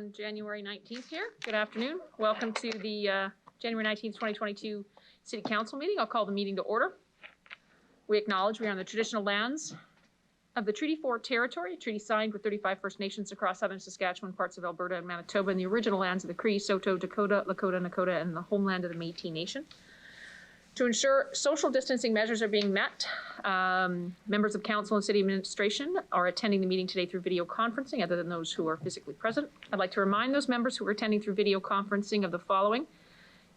on January 19th here. Good afternoon. Welcome to the January 19th, 2022 City Council meeting. I'll call the meeting to order. We acknowledge we are on the traditional lands of the Treaty 4 territory, a treaty signed with 35 First Nations across southern Saskatchewan, parts of Alberta and Manitoba, and the original lands of the Cree, Saulteaux, Dakota, Lakota, Nakota, and the homeland of the Métis Nation. To ensure social distancing measures are being met, members of council and city administration are attending the meeting today through video conferencing, other than those who are physically present. I'd like to remind those members who are attending through video conferencing of the following.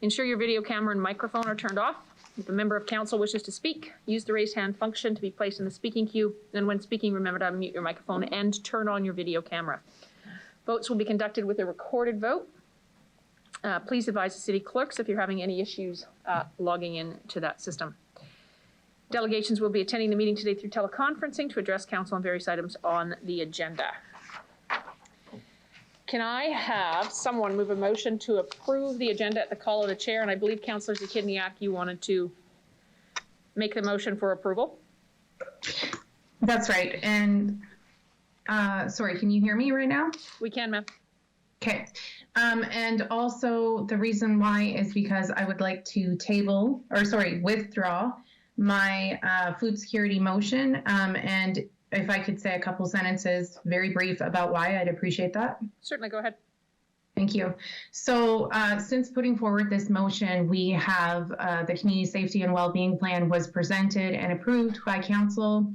Ensure your video camera and microphone are turned off. If a member of council wishes to speak, use the raise hand function to be placed in the speaking queue. And when speaking, remember to unmute your microphone and turn on your video camera. Votes will be conducted with a recorded vote. Please advise the city clerks if you're having any issues logging in to that system. Delegations will be attending the meeting today through teleconferencing to address council on various items on the agenda. Can I have someone move a motion to approve the agenda at the call of the chair? And I believe Councillor Zakidniak, you wanted to make the motion for approval. That's right. And sorry, can you hear me right now? We can, ma'am. Okay. And also the reason why is because I would like to withdraw my food security motion. And if I could say a couple sentences, very brief, about why, I'd appreciate that. Certainly, go ahead. Thank you. So since putting forward this motion, we have the Community Safety and Wellbeing Plan was presented and approved by council.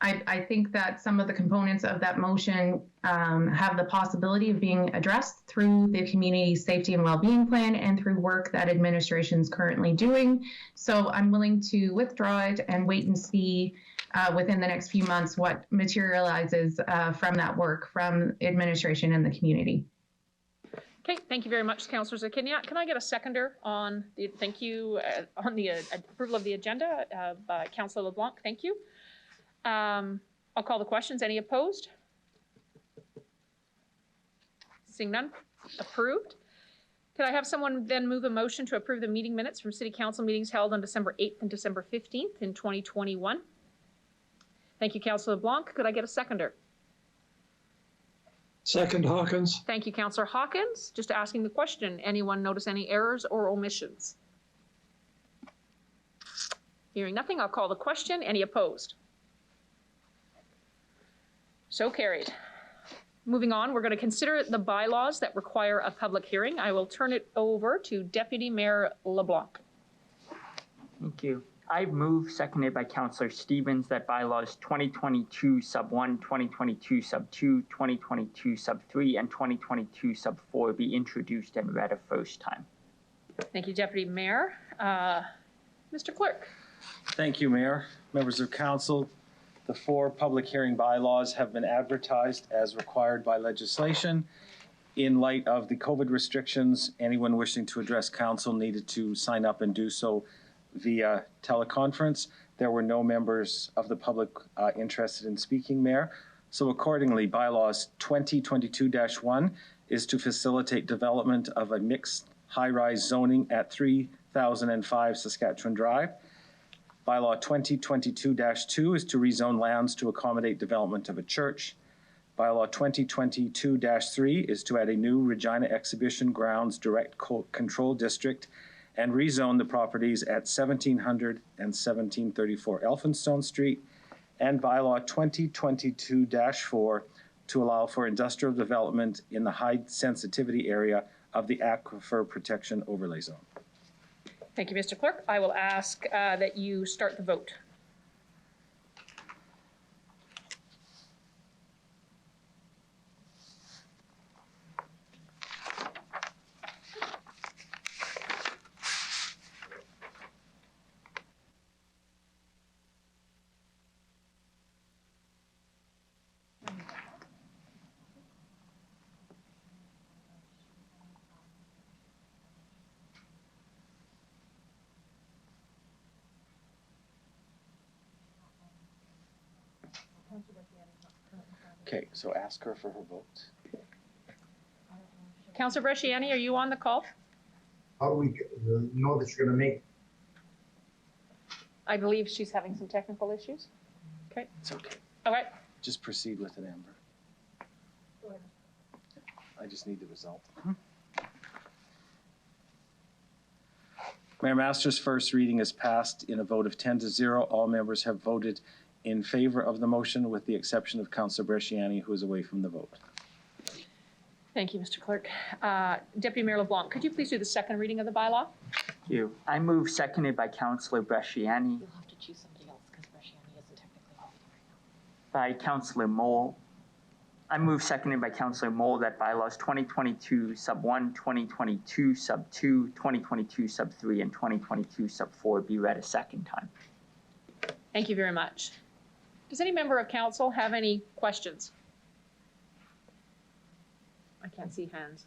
I think that some of the components of that motion have the possibility of being addressed through the Community Safety and Wellbeing Plan and through work that administration is currently doing. So I'm willing to withdraw it and wait and see within the next few months what materializes from that work from administration and the community. Okay, thank you very much, Councillor Zakidniak. Can I get a seconder on the approval of the agenda by Councillor LeBlanc? Thank you. I'll call the questions. Any opposed? Seeing none, approved. Could I have someone then move a motion to approve the meeting minutes from City Council meetings held on December 8th and December 15th in 2021? Thank you, Councillor LeBlanc. Could I get a seconder? Second, Hawkins. Thank you, Councillor Hawkins. Just asking the question, anyone notice any errors or omissions? Hearing nothing, I'll call the question. Any opposed? So carried. Moving on, we're going to consider the bylaws that require a public hearing. I will turn it over to Deputy Mayor LeBlanc. Thank you. I move, seconded by Councillor Stevens, that bylaws 2022 sub 1, 2022 sub 2, 2022 sub 3, and 2022 sub 4 be introduced and read a first time. Thank you, Deputy Mayor. Mr. Clerk. Thank you, Mayor. Members of Council, the 4 public hearing bylaws have been advertised as required by legislation. In light of the COVID restrictions, anyone wishing to address Council needed to sign up and do so via teleconference. There were no members of the public interested in speaking, Mayor. So accordingly, bylaws 2022-1 is to facilitate development of a mixed high-rise zoning at 3005 Saskatchewan Drive. Bylaw 2022-2 is to rezone lands to accommodate development of a church. Bylaw 2022-3 is to add a new Regina Exhibition Grounds Direct Control District and rezone the properties at 1700 and 1734 Elphinstone Street. And Bylaw 2022-4 to allow for industrial development in the high sensitivity area of the Aquifer Protection Overlay Zone. Thank you, Mr. Clerk. I will ask that you start the vote. Okay, so ask her for her vote. Councillor Bresciani, are you on the call? How do we know that you're going to make? I believe she's having some technical issues. Okay. It's okay. All right. Just proceed with it, Amber. I just need the result. Mayor Masters' first reading is passed in a vote of 10-0. All members have voted in favor of the motion with the exception of Councillor Bresciani, who is away from the vote. Thank you, Mr. Clerk. Deputy Mayor LeBlanc, could you please do the second reading of the bylaw? Thank you. I move, seconded by Councillor Bresciani, You'll have to choose somebody else because Bresciani isn't technically voting right now. by Councillor Mole. I move, seconded by Councillor Mole, that bylaws 2022 sub 1, 2022 sub 2, 2022 sub 3, and 2022 sub 4 be read a second time. Thank you very much. Does any member of council have any questions? I can't see hands.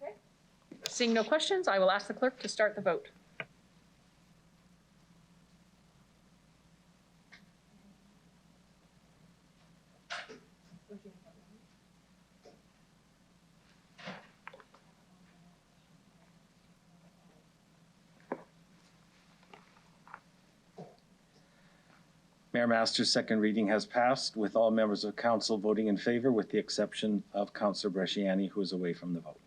Okay. Seeing no questions, I will ask the clerk to start the vote. Mayor Masters' second reading has passed with all members of council voting in favor with the exception of Councillor Bresciani, who is away from the vote.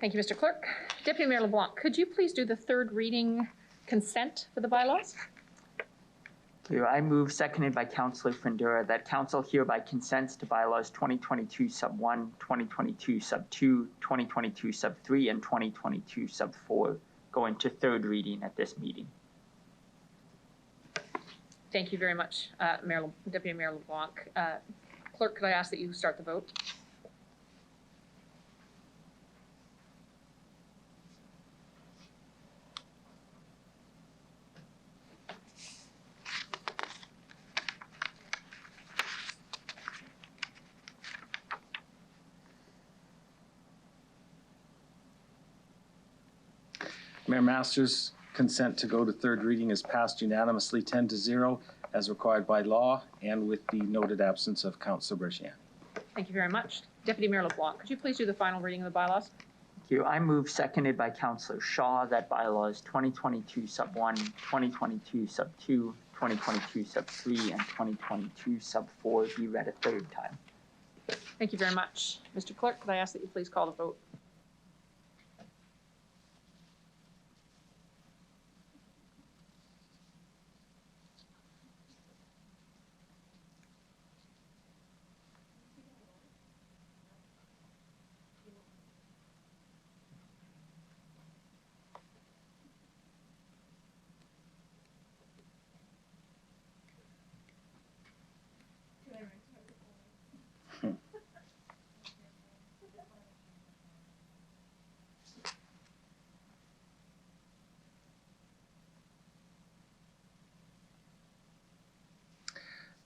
Thank you, Mr. Clerk. Deputy Mayor LeBlanc, could you please do the third reading consent for the bylaws? Thank you. I move, seconded by Councillor Fundura, that council hereby consents to bylaws 2022 sub 1, 2022 sub 2, 2022 sub 3, and 2022 sub 4 go into third reading at this meeting. Thank you very much, Deputy Mayor LeBlanc. Clerk, could I ask that you start the vote? Mayor Masters' consent to go to third reading is passed unanimously 10-0 as required by law and with the noted absence of Councillor Bresciani. Thank you very much. Deputy Mayor LeBlanc, could you please do the final reading of the bylaws? Thank you. I move, seconded by Councillor Shaw, that bylaws 2022 sub 1, 2022 sub 2, 2022 sub 3, and 2022 sub 4 be read a third time. Thank you very much. Mr. Clerk, could I ask that you please call the vote?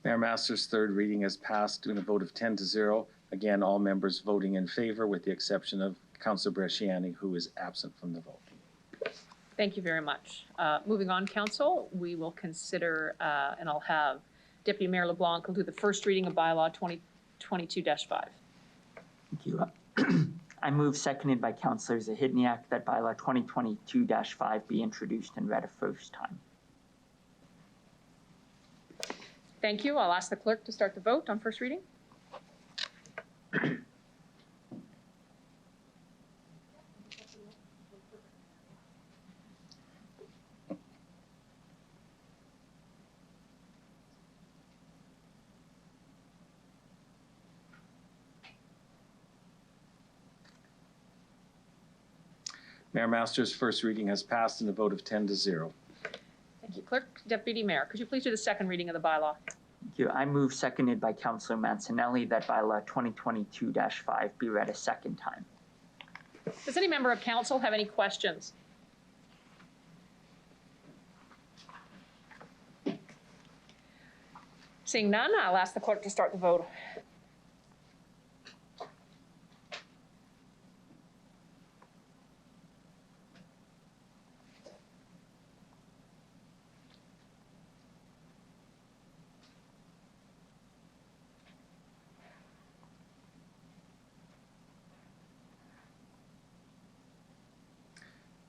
Mayor Masters' third reading has passed in a vote of 10-0. Again, all members voting in favor with the exception of Councillor Bresciani, who is absent from the vote. Thank you very much. Moving on, council, we will consider, and I'll have Deputy Mayor LeBlanc will do the first reading of bylaw 2022-5. Thank you. I move, seconded by Councillor Zahidniak, that bylaw 2022-5 be introduced and read a first time. Thank you. I'll ask the clerk to start the vote on first reading. Mayor Masters' first reading has passed in a vote of 10-0. Thank you, Clerk. Deputy Mayor, could you please do the second reading of the bylaw? Thank you. I move, seconded by Councillor Mancinelli, that bylaw 2022-5 be read a second time. Does any member of council have any questions? Seeing none, I'll ask the clerk to start the vote.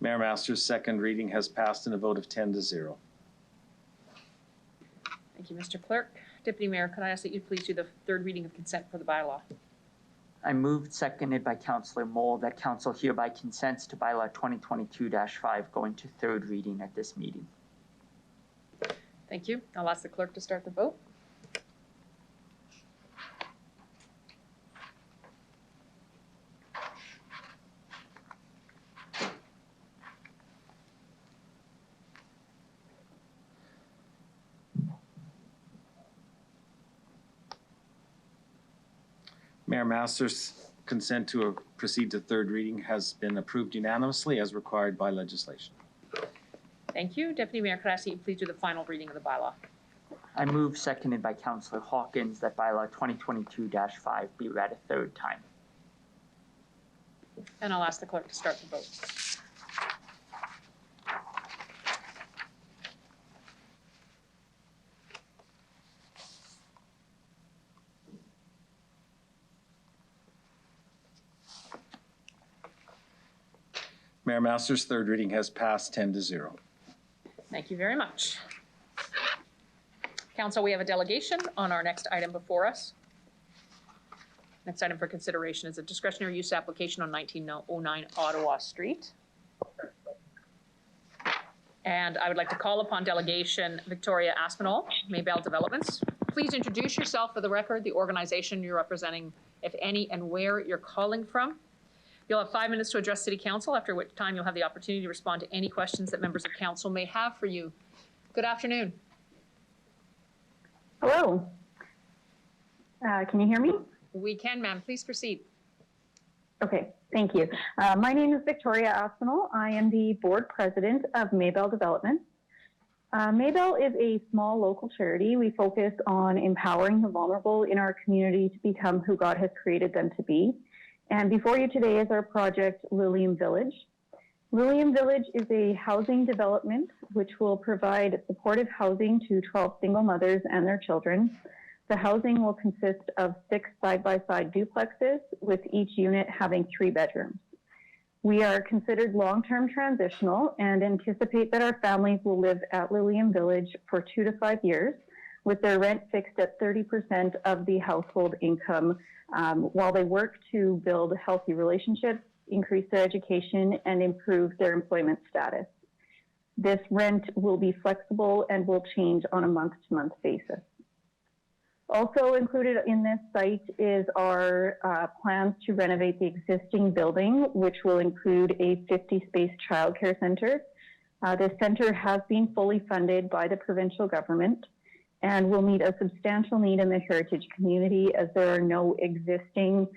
Mayor Masters' second reading has passed in a vote of 10-0. Thank you, Mr. Clerk. Deputy Mayor, could I ask that you please do the third reading of consent for the bylaw? I moved, seconded by Councillor Mole, that council hereby consents to bylaw 2022-5 going to third reading at this meeting. Thank you. I'll ask the clerk to start the vote. Mayor Masters' consent to proceed to third reading has been approved unanimously as required by legislation. Thank you. Deputy Mayor, could I ask that you please do the final reading of the bylaw? I move, seconded by Councillor Hawkins, that bylaw 2022-5 be read a third time. And I'll ask the clerk to start the vote. Mayor Masters' third reading has passed 10-0. Thank you very much. Council, we have a delegation on our next item before us. Next item for consideration is a discretionary use application on 1909 Ottawa Street. And I would like to call upon delegation Victoria Aspinall, Maybell Developments. Please introduce yourself for the record, the organization you're representing, if any, and where you're calling from. You'll have 5 minutes to address City Council, after which time you'll have the opportunity to respond to any questions that members of council may have for you. Good afternoon. Hello. Can you hear me? We can, ma'am. Please proceed. Okay, thank you. My name is Victoria Aspinall. I am the board president of Maybell Development. Maybell is a small local charity. We focus on empowering the vulnerable in our community to become who God has created them to be. And before you today is our project, Lilium Village. Lilium Village is a housing development which will provide supportive housing to 12 single mothers and their children. The housing will consist of 6 side-by-side duplexes, with each unit having 3 bedrooms. We are considered long-term transitional and anticipate that our families will live at Lilium Village for 2 to 5 years, with their rent fixed at 30% of the household income, while they work to build healthy relationships, increase their education, and improve their employment status. This rent will be flexible and will change on a month-to-month basis. Also included in this site is our plans to renovate the existing building, which will include a 50-space childcare center. This center has been fully funded by the provincial government and will meet a substantial need in the heritage community, as there are no existing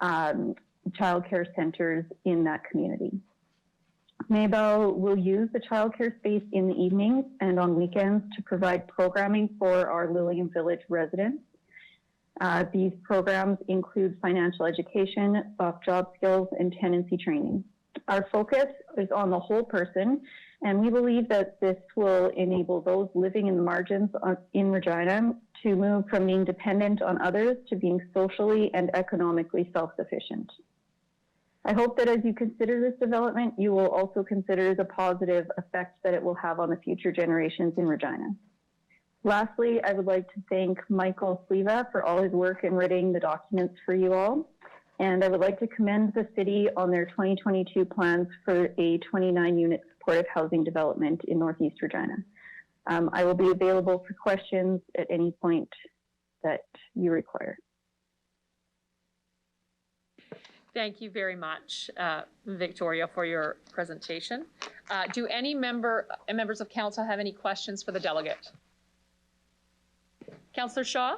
childcare centers in that community. Maybell will use the childcare space in the evenings and on weekends to provide programming for our Lilium Village residents. These programs include financial education, soft job skills, and tenancy training. Our focus is on the whole person, and we believe that this will enable those living in the margins in Regina to move from being dependent on others to being socially and economically self-sufficient. I hope that as you consider this development, you will also consider the positive effect that it will have on the future generations in Regina. Lastly, I would like to thank Michael Sleva for all his work in writing the documents for you all. And I would like to commend the city on their 2022 plans for a 29-unit supportive housing development in Northeast Regina. I will be available for questions at any point that you require. Thank you very much, Victoria, for your presentation. Do any members of council have any questions for the delegate? Councillor Shaw?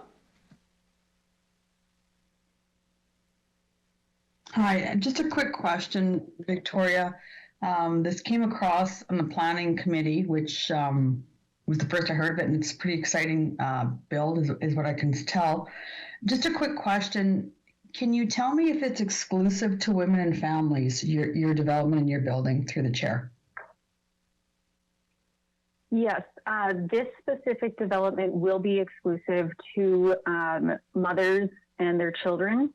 Hi, just a quick question, Victoria. This came across on the planning committee, which was the first I heard of it, and it's a pretty exciting build, is what I can tell. Just a quick question. Can you tell me if it's exclusive to women and families, your development and your building through the chair? Yes, this specific development will be exclusive to mothers and their children.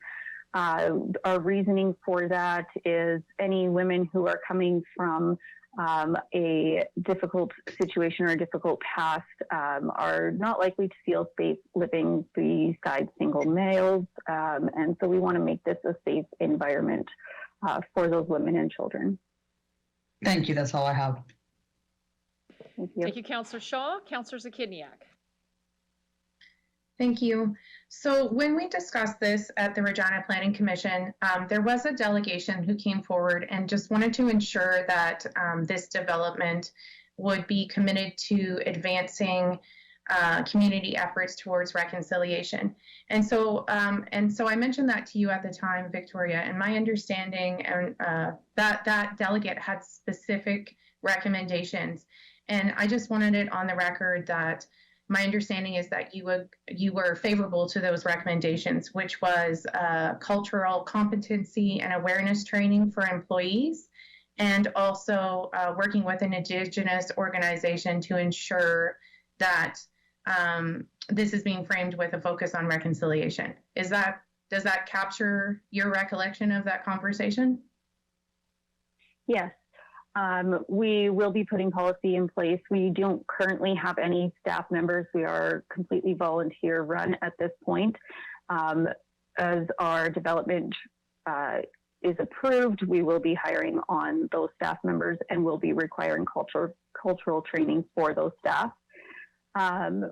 Our reasoning for that is any women who are coming from a difficult situation or a difficult past are not likely to feel safe living beside single males. And so we want to make this a safe environment for those women and children. Thank you. That's all I have. Thank you. Thank you, Councillor Shaw. Councillor Zakidniak. Thank you. So when we discussed this at the Regina Planning Commission, there was a delegation who came forward and just wanted to ensure that this development would be committed to advancing community efforts towards reconciliation. And so I mentioned that to you at the time, Victoria, and my understanding and that delegate had specific recommendations. And I just wanted it on the record that my understanding is that you were favorable to those recommendations, which was cultural competency and awareness training for employees, and also working with an Indigenous organization to ensure that this is being framed with a focus on reconciliation. Does that capture your recollection of that conversation? Yes. We will be putting policy in place. We don't currently have any staff members. We are completely volunteer run at this point. As our development is approved, we will be hiring on those staff members and will be requiring cultural training for those staff.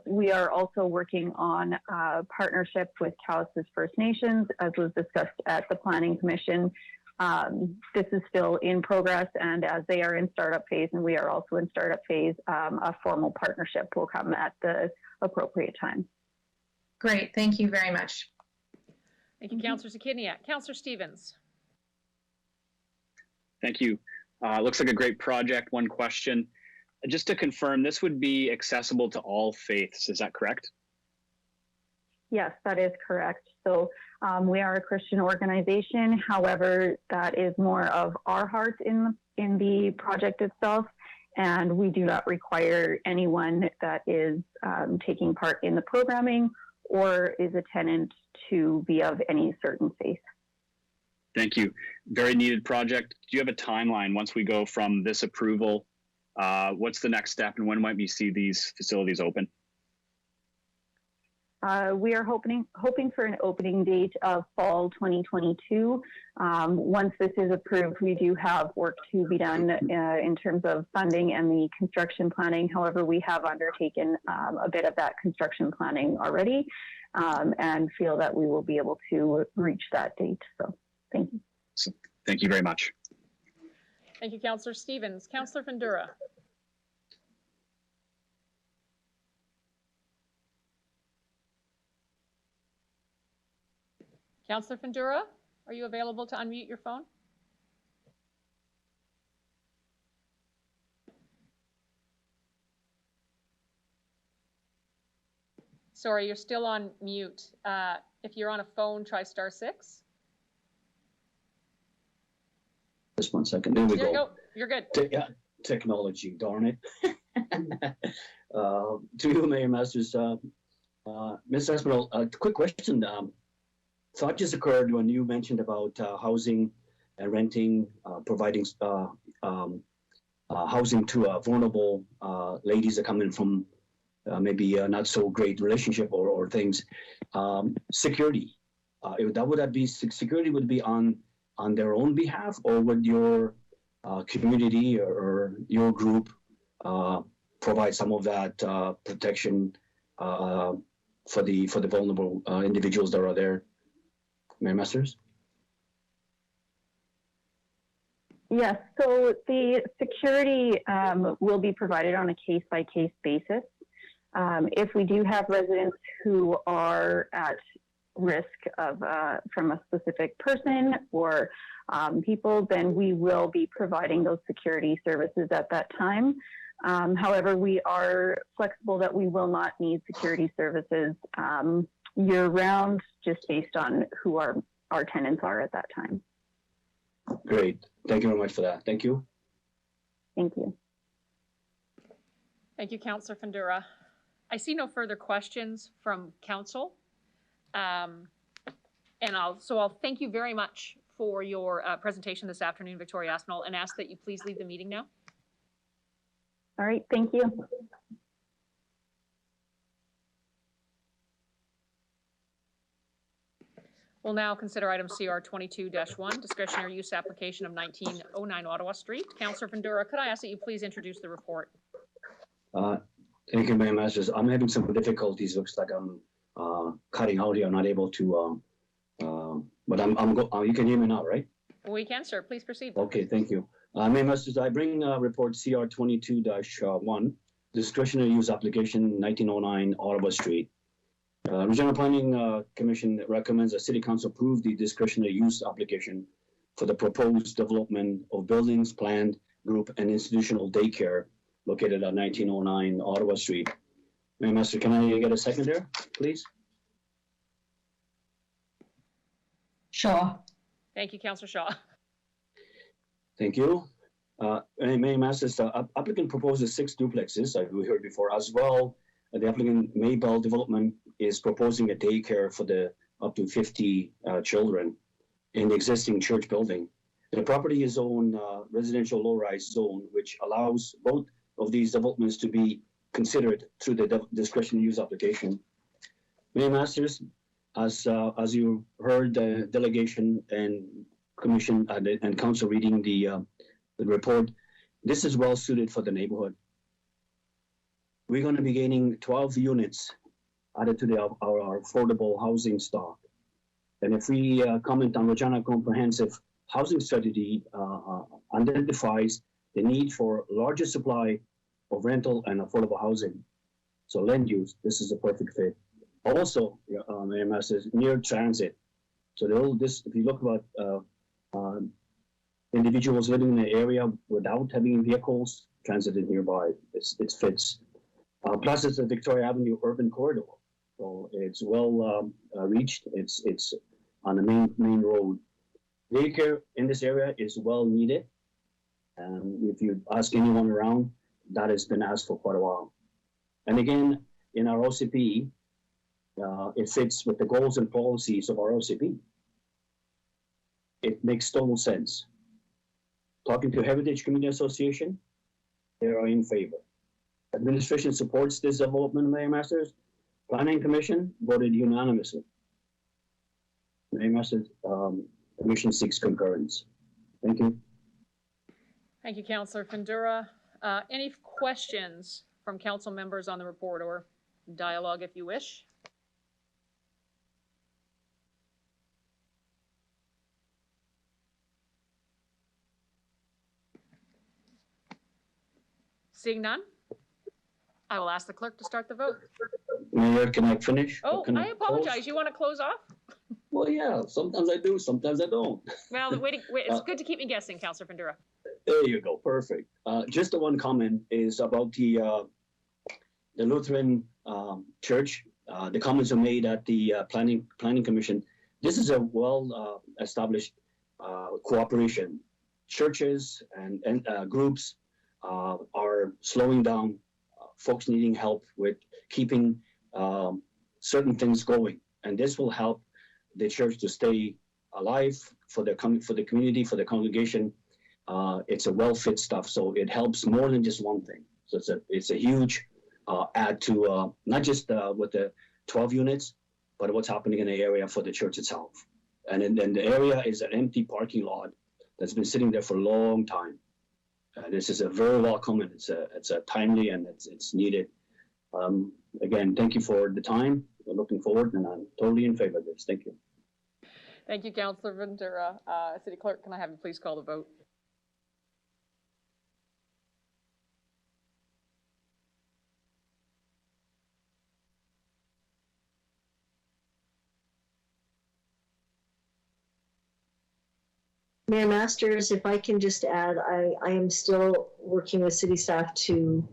We are also working on a partnership with Cowessess First Nations, as was discussed at the Planning Commission. This is still in progress, and as they are in startup phase and we are also in startup phase, a formal partnership will come at the appropriate time. Great, thank you very much. Thank you, Councillor Zakidniak. Councillor Stevens. Thank you. Looks like a great project. One question. Just to confirm, this would be accessible to all faiths, is that correct? Yes, that is correct. So we are a Christian organization. However, that is more of our heart in the project itself. And we do not require anyone that is taking part in the programming or is a tenant to be of any certain faith. Thank you. Very needed project. Do you have a timeline once we go from this approval? What's the next step and when might we see these facilities open? We are hoping for an opening date of fall 2022. Once this is approved, we do have work to be done in terms of funding and the construction planning. However, we have undertaken a bit of that construction planning already and feel that we will be able to reach that date. So thank you. Thank you very much. Thank you, Councillor Stevens. Councillor Fundura. Councillor Fundura, are you available to unmute your phone? Sorry, you're still on mute. If you're on a phone, try *6. Just 1 second. There we There you go. go. You're good. Yeah, technology, darn it. To you, Mayor Masters. Ms. Espinal, a quick question. Thought just occurred when you mentioned about housing and renting, providing housing to vulnerable ladies that come in from maybe a not so great relationship or things. Security. Would that be security would be on their own behalf, or would your community or your group provide some of that protection for the vulnerable individuals that are there? Mayor Masters? Yes, so the security will be provided on a case-by-case basis. If we do have residents who are at risk of from a specific person or people, then we will be providing those security services at that time. However, we are flexible that we will not need security services year-round, just based on who our tenants are at that time. Great. Thank you very much for that. Thank you. Thank you. Thank you, Councillor Fundura. I see no further questions from council. And I'll thank you very much for your presentation this afternoon, Victoria Aspinall, and ask that you please leave the meeting now. All right, thank you. We'll now consider item CR 22-1, discretionary use application of 1909 Ottawa Street. Councillor Vendura, could I ask that you please introduce the report? Thank you, Mayor Masters. I'm having some difficulties. Looks like I'm cutting out here. I'm not able to, but you can hear me now, right? We can, sir. Please proceed. Okay, thank you. Mayor Masters, I bring report CR 22-1, discretionary use application 1909 Ottawa Street. Regional Planning Commission recommends that City Council approve the discretionary use application for the proposed development of buildings, planned group, and institutional daycare located at 1909 Ottawa Street. Mayor Master, can I get a second there, please? Shaw. Thank you, Councillor Shaw. Thank you. Mayor Masters, applicant proposes 6 duplexes, as we heard before, as well. The applicant Maybell Development is proposing a daycare for the up to 50 children in the existing church building. The property is on residential low-rise zone, which allows both of these developments to be considered through the discretionary use application. Mayor Masters, as you heard, the delegation and commission and council reading the report, this is well suited for the neighborhood. We're going to be gaining 12 units added to our affordable housing stock. And if we comment on Regina Comprehensive Housing Strategy identifies the need for larger supply of rental and affordable housing. So land use, this is a perfect fit. Also, AMS is near transit. So if you look about individuals living in the area without having vehicles, transit is nearby, it fits. Plus, it's a Victoria Avenue urban corridor, so it's well reached. It's on the main road. Daycare in this area is well needed, and if you ask anyone around, that has been asked for quite a while. And again, in our OCP, it fits with the goals and policies of our OCP. It makes total sense. Talking to Heritage Community Association, they are in favor. Administration supports this development, Mayor Masters. Planning Commission voted unanimously. Mayor Masters, Commission seeks concurrence. Thank you. Thank you, Councillor Fundura. Any questions from council members on the report, or dialogue if you wish? Seeing none, I will ask the clerk to start the vote. Mayor, can I finish? Oh, Can I apologize. You want to close off? Well, yeah, sometimes I do, sometimes I don't. Well, it's good to keep me guessing, Councillor Fundura. There you go, perfect. Just the one comment is about the Lutheran Church. The comments are made at the Planning Commission. This is a well established cooperation. Churches and groups are slowing down. Folks needing help with keeping certain things going, and this will help the church to stay alive for the community, for the congregation. It's a well-fit stuff, so it helps more than just one thing. So it's a huge add to not just with the 12 units, but what's happening in the area for the church itself. And then the area is an empty parking lot that's been sitting there for a long time. This is a very welcome, and it's a timely, and it's needed. Again, thank you for the time. We're looking forward, and I'm totally in favor of this. Thank you. Thank you, Councillor Ventura. City Clerk, can I have you please call the vote? Mayor Masters, if I can just add, I am still working with city staff to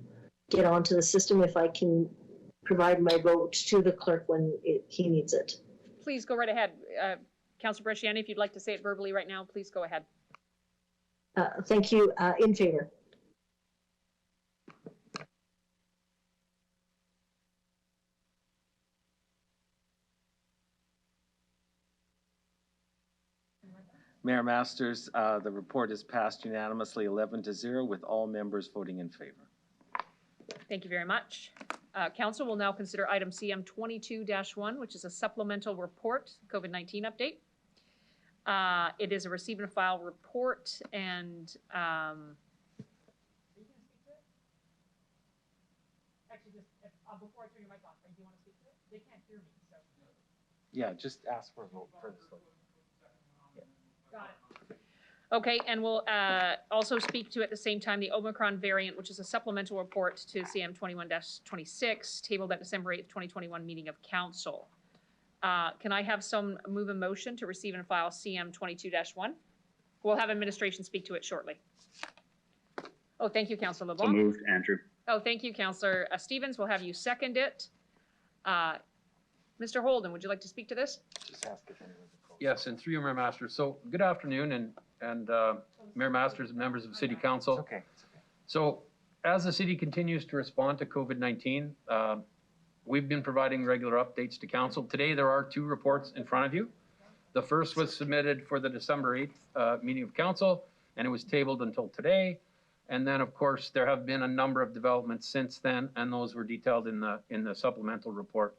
get onto the system. If I can provide my vote to the clerk when he needs it. Please go right ahead. Councillor Bresciani, if you'd like to say it verbally right now, please go ahead. Thank you. In favor. Mayor Masters, the report is passed unanimously 11-0 with all members voting in favor. Thank you very much. Council will now consider item CM 22-1, which is a supplemental report, COVID-19 update. It is a receive and file report, and actually, just before I turn your mic on, do you want to speak to it? They can't hear me, so. Yeah, just ask for a vote for this one. Got it. Okay, and we'll also speak to at the same time the Omicron variant, which is a supplemental report to CM 21-26, tabled at December 8th, 2021 meeting of council. Can I have some move a motion to receive and file CM 22-1? We'll have administration speak to it shortly. Oh, thank you, Councillor So LeBlanc. moved, Andrew. Oh, thank you, Councillor Stevens. We'll have you second it. Mr. Holden, would you like to speak to this? Just ask if anyone's opposed. Yes, and through you, Mayor Masters. So good afternoon, and Mayor Masters and members of City Council. It's okay. It's okay. So as the city continues to respond to COVID-19, we've been providing regular updates to council. Today, there are 2 reports in front of you. The first was submitted for the December 8th meeting of council, and it was tabled until today. And then, of course, there have been a number of developments since then, and those were detailed in the supplemental report.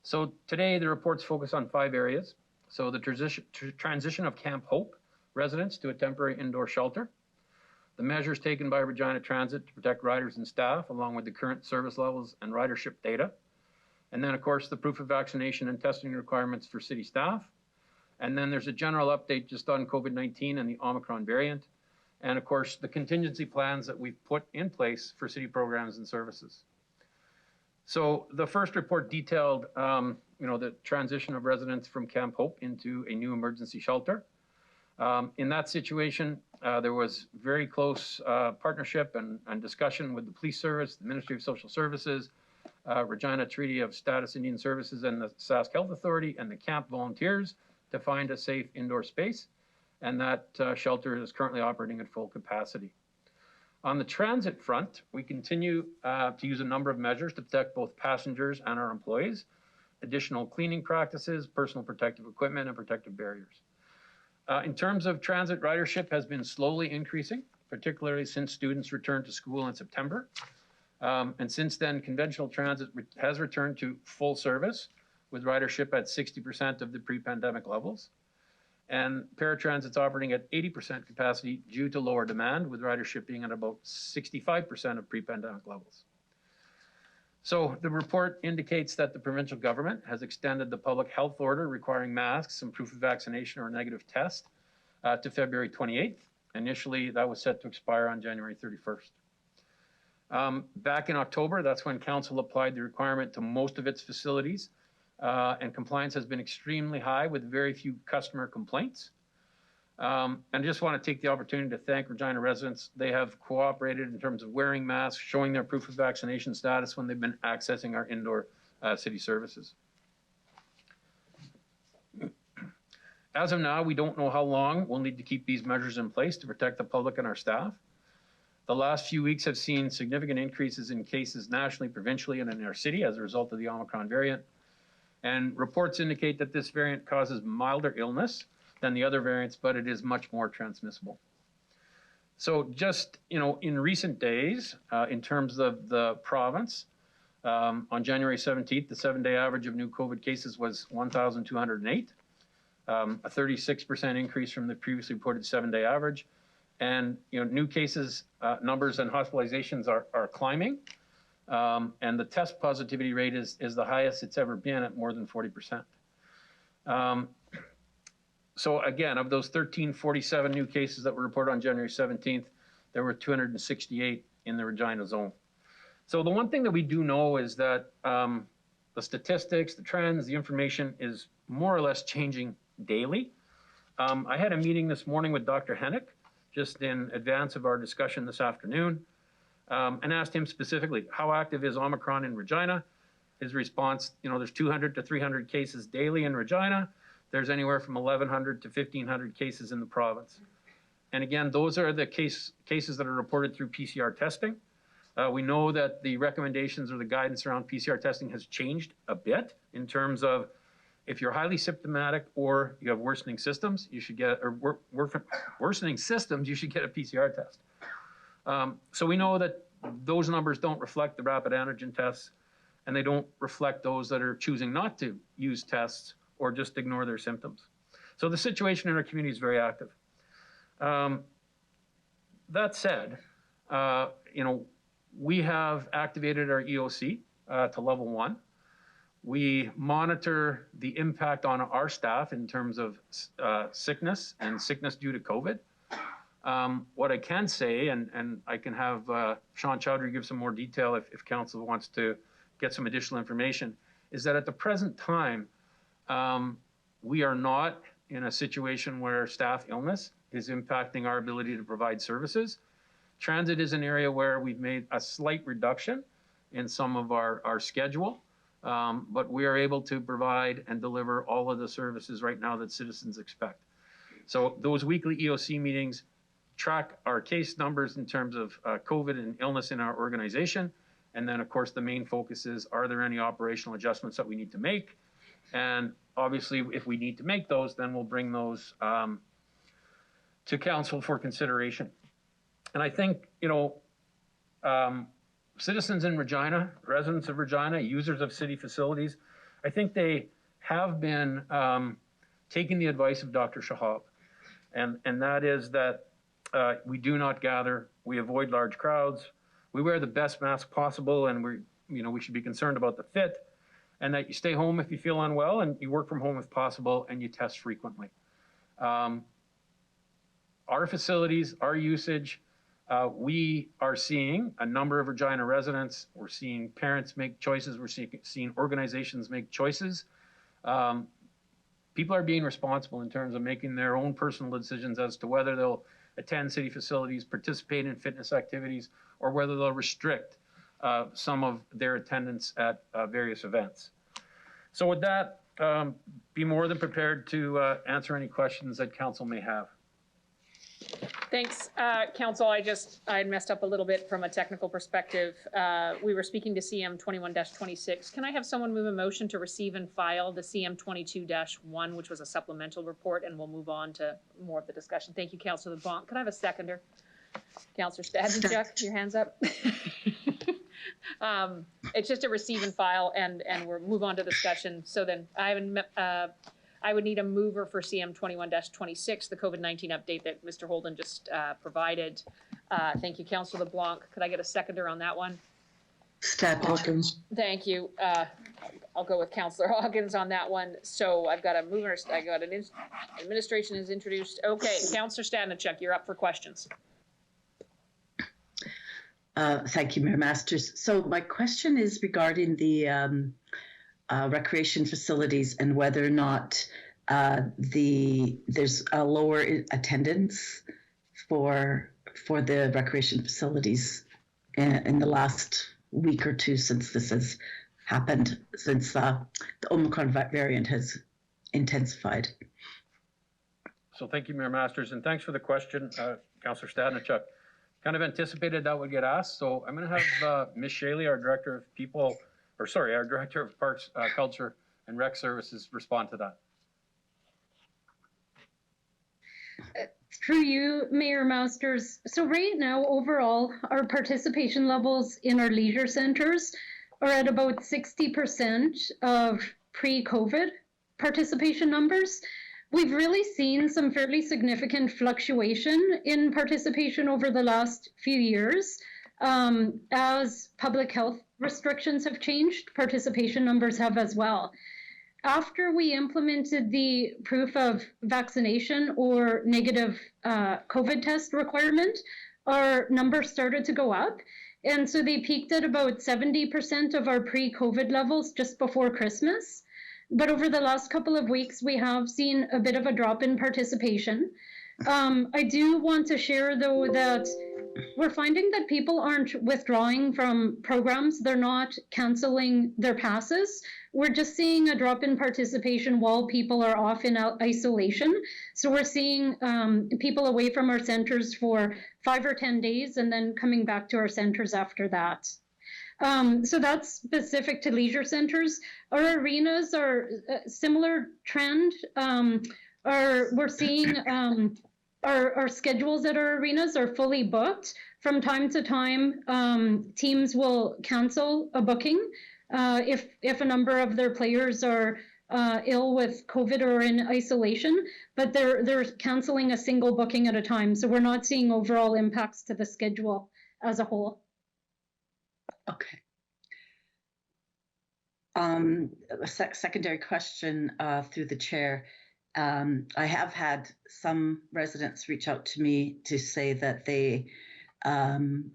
So today, the reports focus on 5 areas. So the transition of Camp Hope residents to a temporary indoor shelter, the measures taken by Regina Transit to protect riders and staff, along with the current service levels and ridership data, and then, of course, the proof of vaccination and testing requirements for city staff. And then there's a general update just on COVID-19 and the Omicron variant, and of course, the contingency plans that we've put in place for city programs and services. So the first report detailed, the transition of residents from Camp Hope into a new emergency shelter. In that situation, there was very close partnership and discussion with the police service, the Ministry of Social Services, Regina Treaty of Status Indian Services, and the Sask Health Authority, and the camp volunteers to find a safe indoor space. And that shelter is currently operating at full capacity. On the transit front, we continue to use a number of measures to protect both passengers and our employees, additional cleaning practices, personal protective equipment, and protective barriers. In terms of transit, ridership has been slowly increasing, particularly since students returned to school in September. And since then, conventional transit has returned to full service, with ridership at 60% of the pre-pandemic levels. And paratransit operating at 80% capacity due to lower demand, with ridership being at about 65% of pre-pandemic levels. So the report indicates that the provincial government has extended the public health order requiring masks and proof of vaccination or a negative test to February 28th. Initially, that was set to expire on January 31st. Back in October, that's when council applied the requirement to most of its facilities, and compliance has been extremely high with very few customer complaints. And I just want to take the opportunity to thank Regina residents. They have cooperated in terms of wearing masks, showing their proof of vaccination status when they've been accessing our indoor city services. As of now, we don't know how long we'll need to keep these measures in place to protect the public and our staff. The last few weeks have seen significant increases in cases nationally, provincially, and in our city as a result of the Omicron variant. And reports indicate that this variant causes milder illness than the other variants, but it is much more transmissible. So just, in recent days, in terms of the province, on January 17th, the 7-day average of new COVID cases was 1,208, a 36% increase from the previously reported 7-day average. And, new cases, numbers and hospitalizations are climbing. And the test positivity rate is the highest it's ever been at more than 40%. So again, of those 1347 new cases that were reported on January 17th, there were 268 in the Regina zone. So the one thing that we do know is that the statistics, the trends, the information is more or less changing daily. I had a meeting this morning with Dr. Hennick, just in advance of our discussion this afternoon, and asked him specifically, how active is Omicron in Regina? His response, there's 200 to 300 cases daily in Regina. There's anywhere from 1,100 to 1,500 cases in the province. And again, those are the cases that are reported through PCR testing. We know that the recommendations or the guidance around PCR testing has changed a bit in terms of if you're highly symptomatic or you have worsening symptoms, you should get, or worsening symptoms, you should get a PCR test. So we know that those numbers don't reflect the rapid antigen tests, and they don't reflect those that are choosing not to use tests or just ignore their symptoms. So the situation in our community is very active. That said, we have activated our EOC to level 1. We monitor the impact on our staff in terms of sickness and sickness due to COVID. What I can say, and I can have Sean Chowdhury give some more detail if council wants to get some additional information, is that at the present time, we are not in a situation where staff illness is impacting our ability to provide services. Transit is an area where we've made a slight reduction in some of our schedule, but we are able to provide and deliver all of the services right now that citizens expect. So those weekly EOC meetings track our case numbers in terms of COVID and illness in our organization. And then, of course, the main focus is, are there any operational adjustments that we need to make? And obviously, if we need to make those, then we'll bring those to council for consideration. And I think, citizens in Regina, residents of Regina, users of city facilities, I think they have been taking the advice of Dr. Shahab. And that is that we do not gather, we avoid large crowds, we wear the best mask possible, and we should be concerned about the fit, and that you stay home if you feel unwell, and you work from home if possible, and you test frequently. Our facilities, our usage, we are seeing a number of Regina residents, we're seeing parents make choices, we're seeing organizations make choices. People are being responsible in terms of making their own personal decisions as to whether they'll attend city facilities, participate in fitness activities, or whether they'll restrict some of their attendance at various events. So with that, be more than prepared to answer any questions that council may have. Thanks, council. I had messed up a little bit from a technical perspective. We were speaking to CM 21-26. Can I have someone move a motion to receive and file the CM 22-1, which was a supplemental report, and we'll move on to more of the discussion. Thank you, Councillor LeBlanc. Can I have a seconder? Councillor Stadnicek, your hands up. It's just a receive and file, and we'll move on to discussion. So then I would need a mover for CM 21-26, the COVID-19 update that Mr. Holden just provided. Thank you, Councillor LeBlanc. Could I get a seconder on that one? Hawkins. Thank you. I'll go with Councillor Hawkins on that one. So I've got a mover, I got an administration is introduced. Okay, Councillor Stadnicek, you're up for questions. Thank you, Mayor Masters. So my question is regarding the recreation facilities and whether or not there's a lower attendance for the recreation facilities in the last week or two since this has happened, since the Omicron variant has intensified. So thank you, Mayor Masters, and thanks for the question, Councillor Stadnicek. Kind of anticipated that would get asked, so I'm going to have Ms. Shaley, our Director of Parks, Culture, and Rec Services respond to that. Through you, Mayor Masters. So right now, overall, our participation levels in our leisure centers are at about 60% of pre-COVID participation numbers. We've really seen some fairly significant fluctuation in participation over the last few years. As public health restrictions have changed, participation numbers have as well. After we implemented the proof of vaccination or negative COVID test requirement, our numbers started to go up. And so they peaked at about 70% of our pre-COVID levels just before Christmas. But over the last couple of weeks, we have seen a bit of a drop in participation. I do want to share, though, that we're finding that people aren't withdrawing from programs. They're not canceling their passes. We're just seeing a drop in participation while people are off in isolation. So we're seeing people away from our centers for 5 or 10 days and then coming back to our centers after that. So that's specific to leisure centers. Our arenas are a similar trend. We're seeing our schedules at our arenas are fully booked. From time to time, teams will cancel a booking if a number of their players are ill with COVID or in isolation, but they're canceling a single booking at a time. So we're not seeing overall impacts to the schedule as a whole. Okay. A secondary question through the chair. I have had some residents reach out to me to say that they would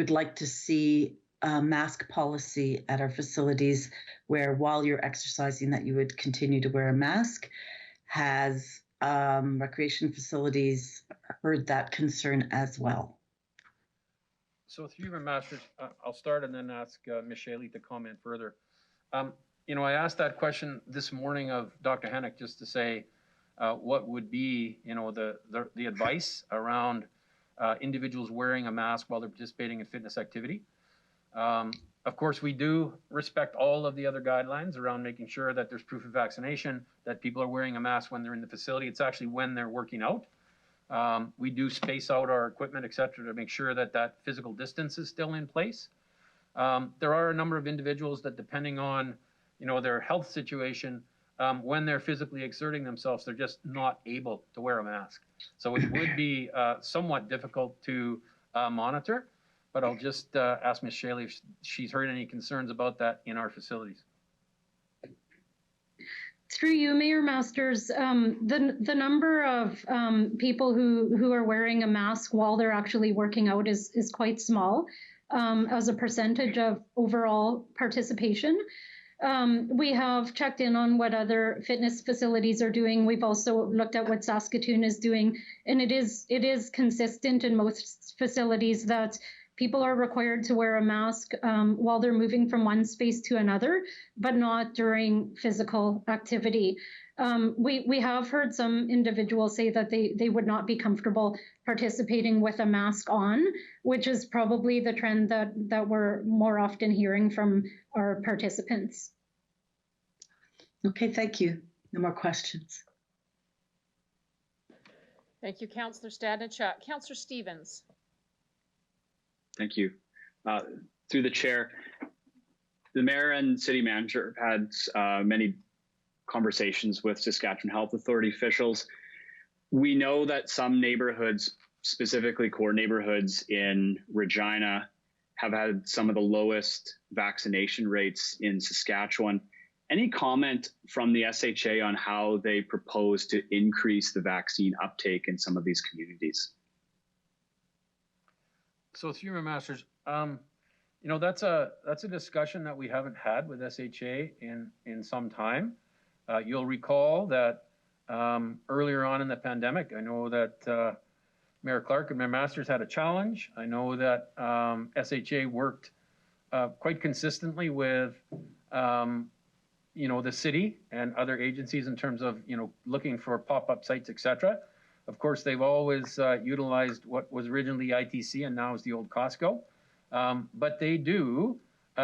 like to see a mask policy at our facilities where while you're exercising that you would continue to wear a mask. Has recreation facilities heard that concern as well? So through your masters, I'll start and then ask Ms. Shaley to comment further. I asked that question this morning of Dr. Hennick just to say what would be, the advice around individuals wearing a mask while they're participating in fitness activity. Of course, we do respect all of the other guidelines around making sure that there's proof of vaccination, that people are wearing a mask when they're in the facility. It's actually when they're working out. We do space out our equipment, et cetera, to make sure that that physical distance is still in place. There are a number of individuals that, depending on their health situation, when they're physically exerting themselves, they're just not able to wear a mask. So it would be somewhat difficult to monitor, but I'll just ask Ms. Shaley if she's heard any concerns about that in our facilities. Through you, Mayor Masters, the number of people who are wearing a mask while they're actually working out is quite small as a percentage of overall participation. We have checked in on what other fitness facilities are doing. We've also looked at what Saskatoon is doing, and it is consistent in most facilities that people are required to wear a mask while they're moving from one space to another, but not during physical activity. We have heard some individuals say that they would not be comfortable participating with a mask on, which is probably the trend that we're more often hearing from our participants. Okay, thank you. No more questions. Thank you, Councillor Stadnichat. Councillor Stevens. Thank you. Through the chair, the mayor and city manager have had many conversations with Saskatchewan Health Authority officials. We know that some neighborhoods, specifically core neighborhoods in Regina, have had some of the lowest vaccination rates in Saskatchewan. Any comment from the SHA on how they propose to increase the vaccine uptake in some of these communities? So through your masters, that's a discussion that we haven't had with SHA in some time. You'll recall that earlier on in the pandemic, I know that Mayor Clark and Mayor Masters had a challenge. I know that SHA worked quite consistently with the city and other agencies in terms of looking for pop-up sites, etc. Of course, they've always utilized what was originally ITC and now is the old Costco. But they do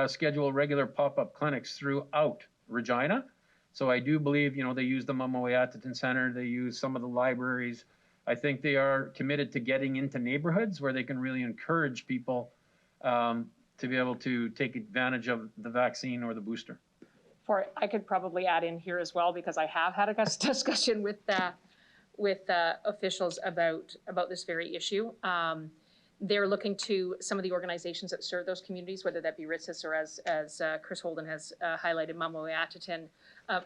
schedule regular pop-up clinics throughout Regina. So I do believe, they use the Mamo-Weyatahten Center, they use some of the libraries. I think they are committed to getting into neighborhoods where they can really encourage people to be able to take advantage of the vaccine or the booster. I could probably add in here as well, because I have had a discussion with officials about this very issue. They're looking to some of the organizations that serve those communities, whether that be RITSIS or as Chris Holden has highlighted, Mamo-Weyatahten,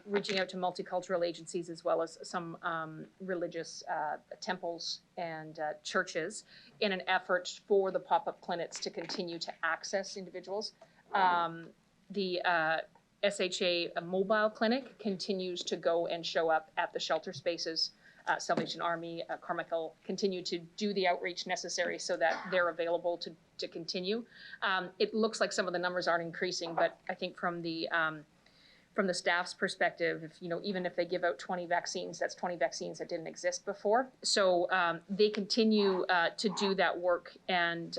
reaching out to multicultural agencies as well as some religious temples and churches in an effort for the pop-up clinics to continue to access individuals. The SHA mobile clinic continues to go and show up at the shelter spaces. Salvation Army, Carmichael continue to do the outreach necessary so that they're available to continue. It looks like some of the numbers aren't increasing, but I think from the staff's perspective, even if they give out 20 vaccines, that's 20 vaccines that didn't exist before. So they continue to do that work, and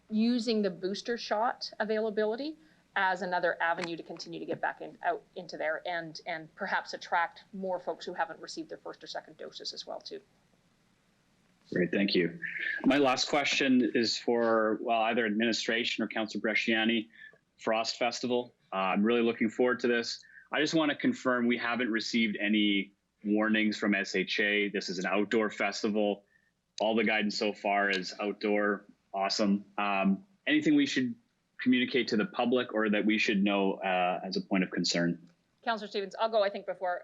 using the booster shot availability as another avenue to continue to get back out into there and perhaps attract more folks who haven't received their first or second doses as well too. Great, thank you. My last question is for, well, either administration or Councillor Bresciani. Frost Festival. I'm really looking forward to this. I just want to confirm we haven't received any warnings from SHA. This is an outdoor festival. All the guidance so far is outdoor. Awesome. Anything we should communicate to the public or that we should know as a point of concern? Councillor Stevens, I'll go, I think, before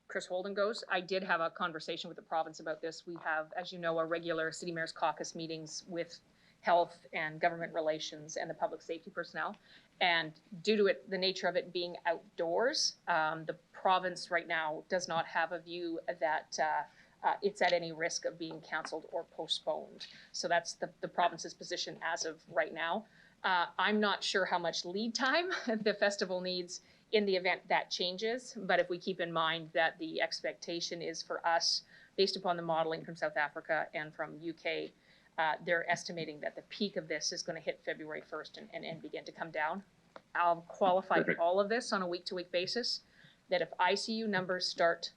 Chris Holden goes. I did have a conversation with the province about this. We have, as you know, our regular City Mayor's Caucus meetings with health and government relations and the public safety personnel. And due to it, the nature of it being outdoors, the province right now does not have a view that it's at any risk of being canceled or postponed. So that's the province's position as of right now. I'm not sure how much lead time the festival needs in the event that changes, but if we keep in mind that the expectation is for us, based upon the modeling from South Africa and from UK, they're estimating that the peak of this is going to hit February 1st and begin to come down. I'll qualify all of this on a week-to-week basis, that if ICU numbers start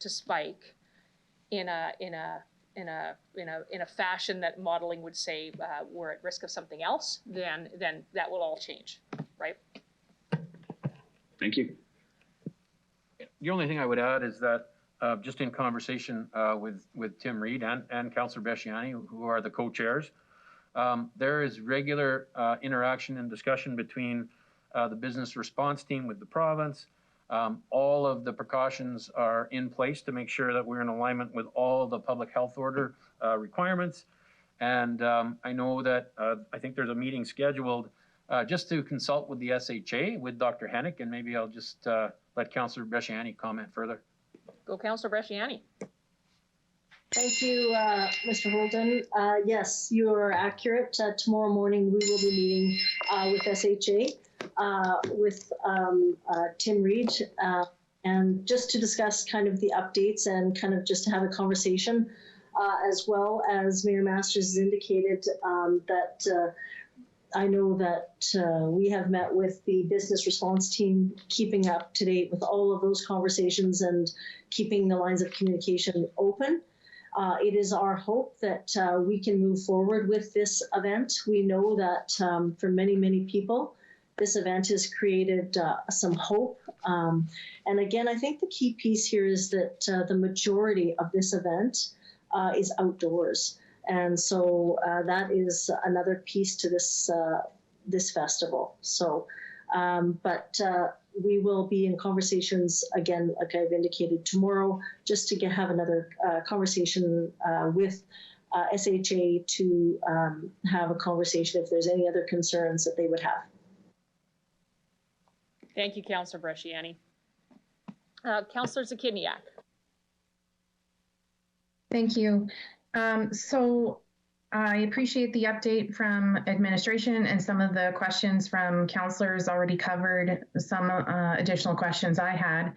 to spike in a fashion that modeling would say we're at risk of something else, then that will all change, right? Thank you. The only thing I would add is that just in conversation with Tim Reed and Councillor Bresciani, who are the co-chairs, there is regular interaction and discussion between the business response team with the province. All of the precautions are in place to make sure that we're in alignment with all the public health order requirements. And I know that I think there's a meeting scheduled just to consult with the SHA, with Dr. Hennick, and maybe I'll just let Councillor Bresciani comment further. Go, Councillor Bresciani. Thank you, Mr. Holden. Yes, you are accurate. Tomorrow morning we will be meeting with SHA, with Tim Reed, and just to discuss kind of the updates and kind of just to have a conversation, as well as Mayor Masters has indicated that I know that we have met with the business response team, keeping up to date with all of those conversations and keeping the lines of communication open. It is our hope that we can move forward with this event. We know that for many, many people, this event has created some hope. And again, I think the key piece here is that the majority of this event is outdoors. And so that is another piece to this this festival. So, but we will be in conversations again, like I've indicated, tomorrow, just to have another conversation with SHA to have a conversation if there's any other concerns that they would have. Thank you, Councillor Bresciani. Councillor Zakidniak. Thank you. So I appreciate the update from administration, and some of the questions from councillors already covered some additional questions I had.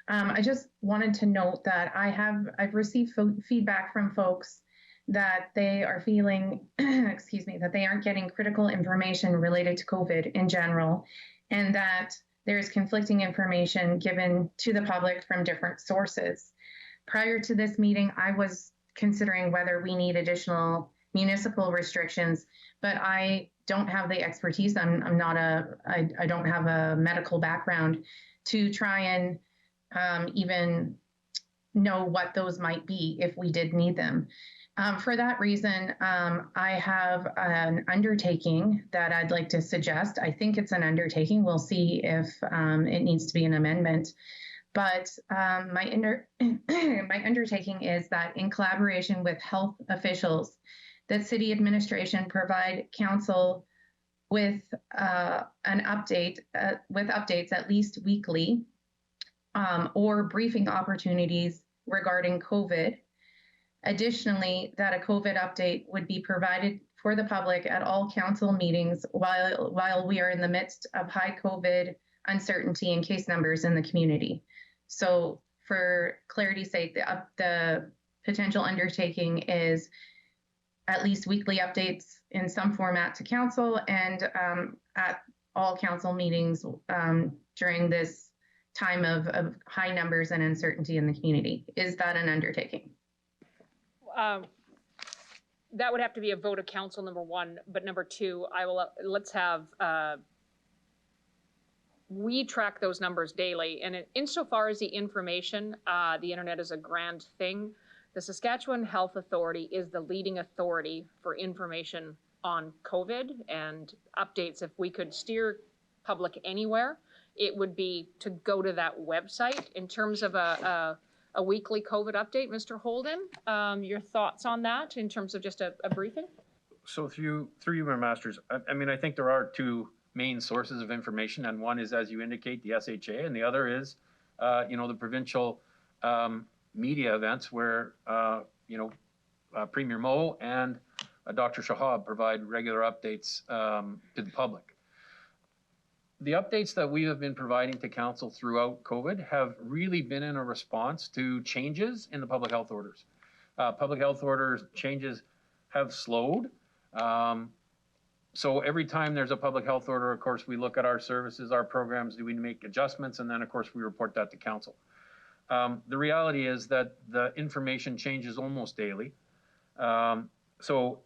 I just wanted to note that I've received feedback from folks that they are feeling, excuse me, that they aren't getting critical information related to COVID in general, and that there is conflicting information given to the public from different sources. Prior to this meeting, I was considering whether we need additional municipal restrictions, but I don't have the expertise. I don't have a medical background to try and even know what those might be if we did need them. For that reason, I have an undertaking that I'd like to suggest. I think it's an undertaking. We'll see if it needs to be an amendment. But my undertaking is that in collaboration with health officials, that city administration provide council with updates at least weekly, or briefing opportunities regarding COVID. Additionally, that a COVID update would be provided for the public at all council meetings while we are in the midst of high COVID uncertainty and case numbers in the community. So for clarity's sake, the potential undertaking is at least weekly updates in some format to council, and at all council meetings during this time of high numbers and uncertainty in the community. Is that an undertaking? That would have to be a vote of council, number one, but number two, let's have, we track those numbers daily, and insofar as the information, the internet is a grand thing. The Saskatchewan Health Authority is the leading authority for information on COVID and updates. If we could steer public anywhere, it would be to go to that website. In terms of a weekly COVID update, Mr. Holden, your thoughts on that in terms of just a briefing? So through you, Mayor Masters, I mean, I think there are two main sources of information, and one is, as you indicate, the SHA, and the other is, the provincial media events where, Premier Moe and Dr. Shahab provide regular updates to the public. The updates that we have been providing to council throughout COVID have really been in a response to changes in the public health orders. Public health orders changes have slowed. So every time there's a public health order, of course, we look at our services, our programs, do we make adjustments, and then of course we report that to council. The reality is that the information changes almost daily. So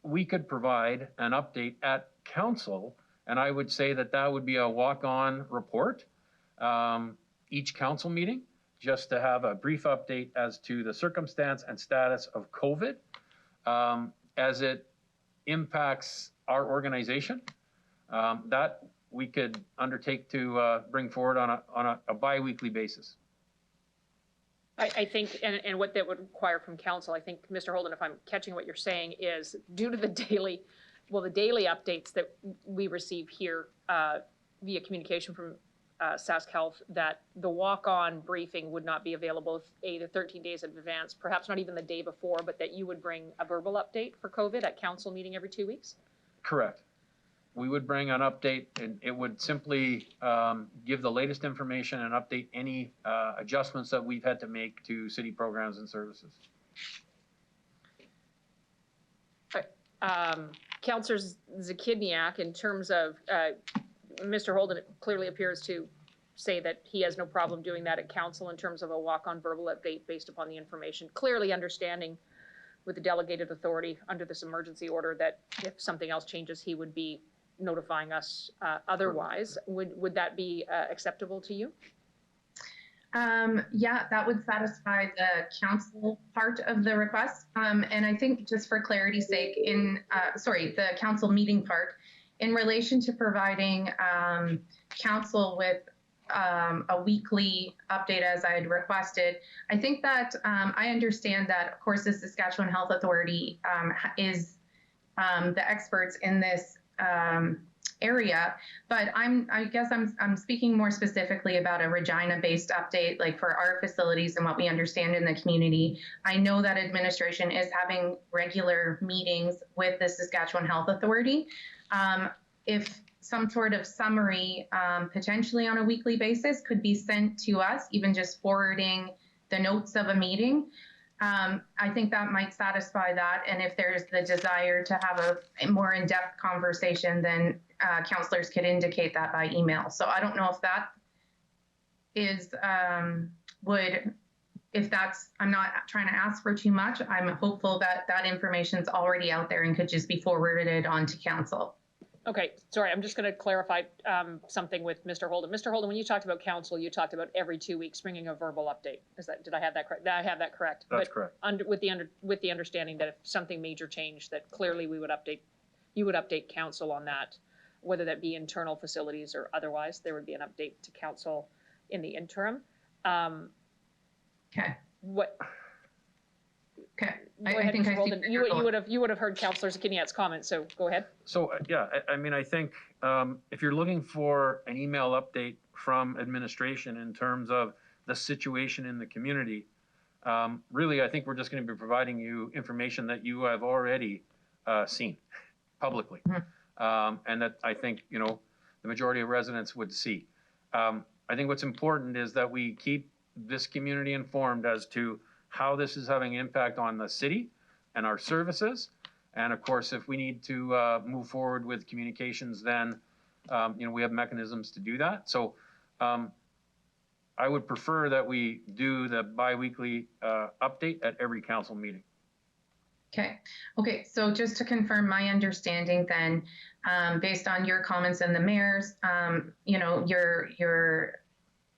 we could provide an update at council, and I would say that that would be a walk-on report each council meeting, just to have a brief update as to the circumstance and status of COVID as it impacts our organization. That we could undertake to bring forward on a bi-weekly basis. I think, and what that would require from council, I think, Mr. Holden, if I'm catching what you're saying, is due to the daily updates that we receive here via communication from Sask Health, that the walk-on briefing would not be available 8 or 13 days in advance, perhaps not even the day before, but that you would bring a verbal update for COVID at council meeting every 2 weeks? Correct. We would bring an update, and it would simply give the latest information and update any adjustments that we've had to make to city programs and services. Councillor Zakidniak, in terms of Mr. Holden, it clearly appears to say that he has no problem doing that at council in terms of a walk-on verbal update based upon the information, clearly understanding with the delegated authority under this emergency order that if something else changes, he would be notifying us otherwise. Would that be acceptable to you? Yeah, that would satisfy the council part of the request. And I think just for clarity's sake, the council meeting part, in relation to providing council with a weekly update as I had requested, I think that I understand that, of course, the Saskatchewan Health Authority is the experts in this area, but I guess I'm speaking more specifically about a Regina-based update, like for our facilities and what we understand in the community. I know that administration is having regular meetings with the Saskatchewan Health Authority. If some sort of summary, potentially on a weekly basis, could be sent to us, even just forwarding the notes of a meeting, I think that might satisfy that. And if there's the desire to have a more in-depth conversation, then councillors could indicate that by email. So I don't know if that is, I'm not trying to ask for too much. I'm hopeful that that information is already out there and could just be forwarded on to council. Okay, sorry, I'm just going to clarify something with Mr. Holden. Mr. Holden, when you talked about council, you talked about every 2 weeks bringing a verbal update. Did I have that correct? I have that correct. That's correct. With the understanding that if something major changed, that clearly you would update council on that, whether that be internal facilities or otherwise. There would be an update to council in the interim. Okay. Okay. I think you would have heard Councillor Zakidniak's comments, so go ahead. So yeah, I mean, I think if you're looking for an email update from administration in terms of the situation in the community, really, I think we're just going to be providing you information that you have already seen publicly, and that I think the majority of residents would see. I think what's important is that we keep this community informed as to how this is having an impact on the city and our services. And of course, if we need to move forward with communications, then we have mechanisms to do that. So I would prefer that we do the biweekly update at every council meeting. Okay, so just to confirm my understanding then, based on your comments and the mayor's,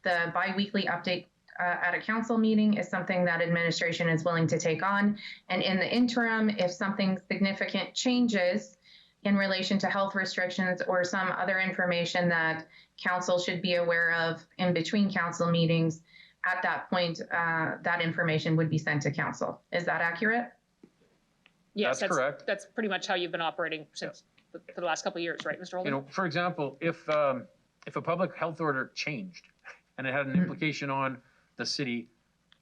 the biweekly update at a council meeting is something that administration is willing to take on. And in the interim, if something significant changes in relation to health restrictions or some other information that council should be aware of in between council meetings, at that point, that information would be sent to council. Is that accurate? Yes, That's correct. That's pretty much how you've been operating since for the last couple of years, right, Mr. Holden? For example, if a public health order changed and it had an implication on the city,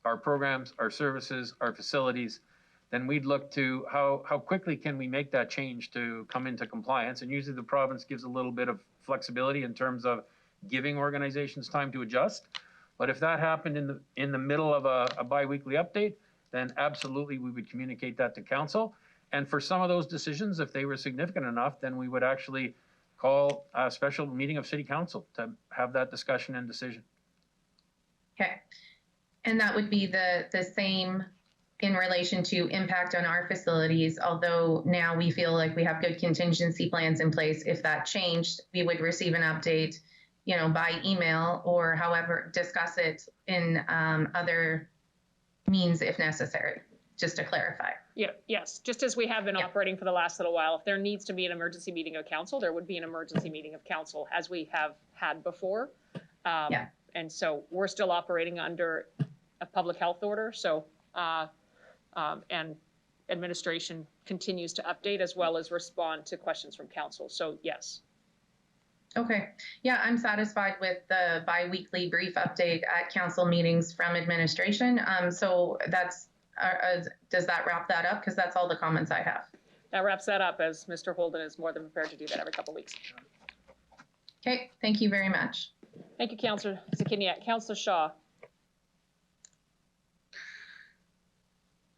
our programs, our services, our facilities, then we'd look to how quickly can we make that change to come into compliance. And usually the province gives a little bit of flexibility in terms of giving organizations time to adjust. But if that happened in the middle of a biweekly update, then absolutely we would communicate that to council. And for some of those decisions, if they were significant enough, then we would actually call a special meeting of city council to have that discussion and decision. Okay. And that would be the same in relation to impact on our facilities, although now we feel like we have good contingency plans in place. If that changed, we would receive an update, by email or however, discuss it in other means if necessary, just to clarify. Yeah, yes, just as we have been operating for the last little while, if there needs to be an emergency meeting of council, there would be an emergency meeting of council as we have had before. And so we're still operating under a public health order. So, and administration continues to update as well as respond to questions from council. So yes. Okay. Yeah, I'm satisfied with the bi-weekly brief update at council meetings from administration. So that's, does that wrap that up? Because that's all the comments I have. That wraps that up, as Mr. Holden is more than prepared to do that every couple of weeks. Okay, thank you very much. Thank you, Councillor Zakiniak. Councillor Shaw.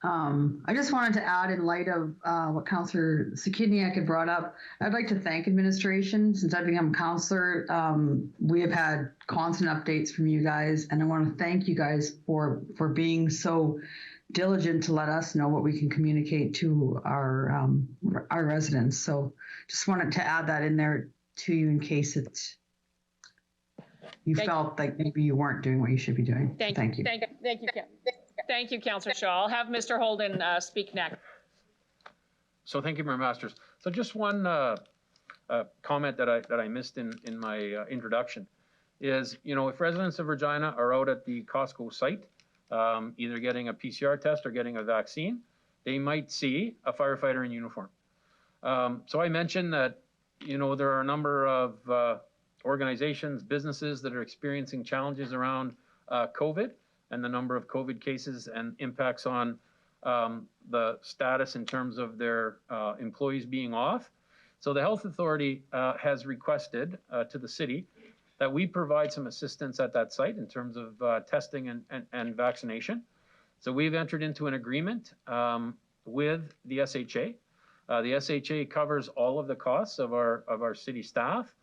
I just wanted to add, in light of what Councillor Zakiniak had brought up, I'd like to thank administration. Since I've become councillor, we have had constant updates from you guys, and I want to thank you guys for being so diligent to let us know what we can communicate to our residents. So just wanted to add that in there to you in case you felt like maybe you weren't doing what you should be doing. Thank you. Thank you, Councillor Shaw. I'll have Mr. Holden speak next. So thank you, Mayor Masters. So just one comment that I missed in my introduction is, if residents of Regina are out at the Costco site, either getting a PCR test or getting a vaccine, they might see a firefighter in uniform. So I mentioned that, there are a number of organizations, businesses that are experiencing challenges around COVID and the number of COVID cases and impacts on the status in terms of their employees being off. So the Health Authority has requested to the city that we provide some assistance at that site in terms of testing and vaccination. So we've entered into an agreement with the SHA. The SHA covers all of the costs of our city staff,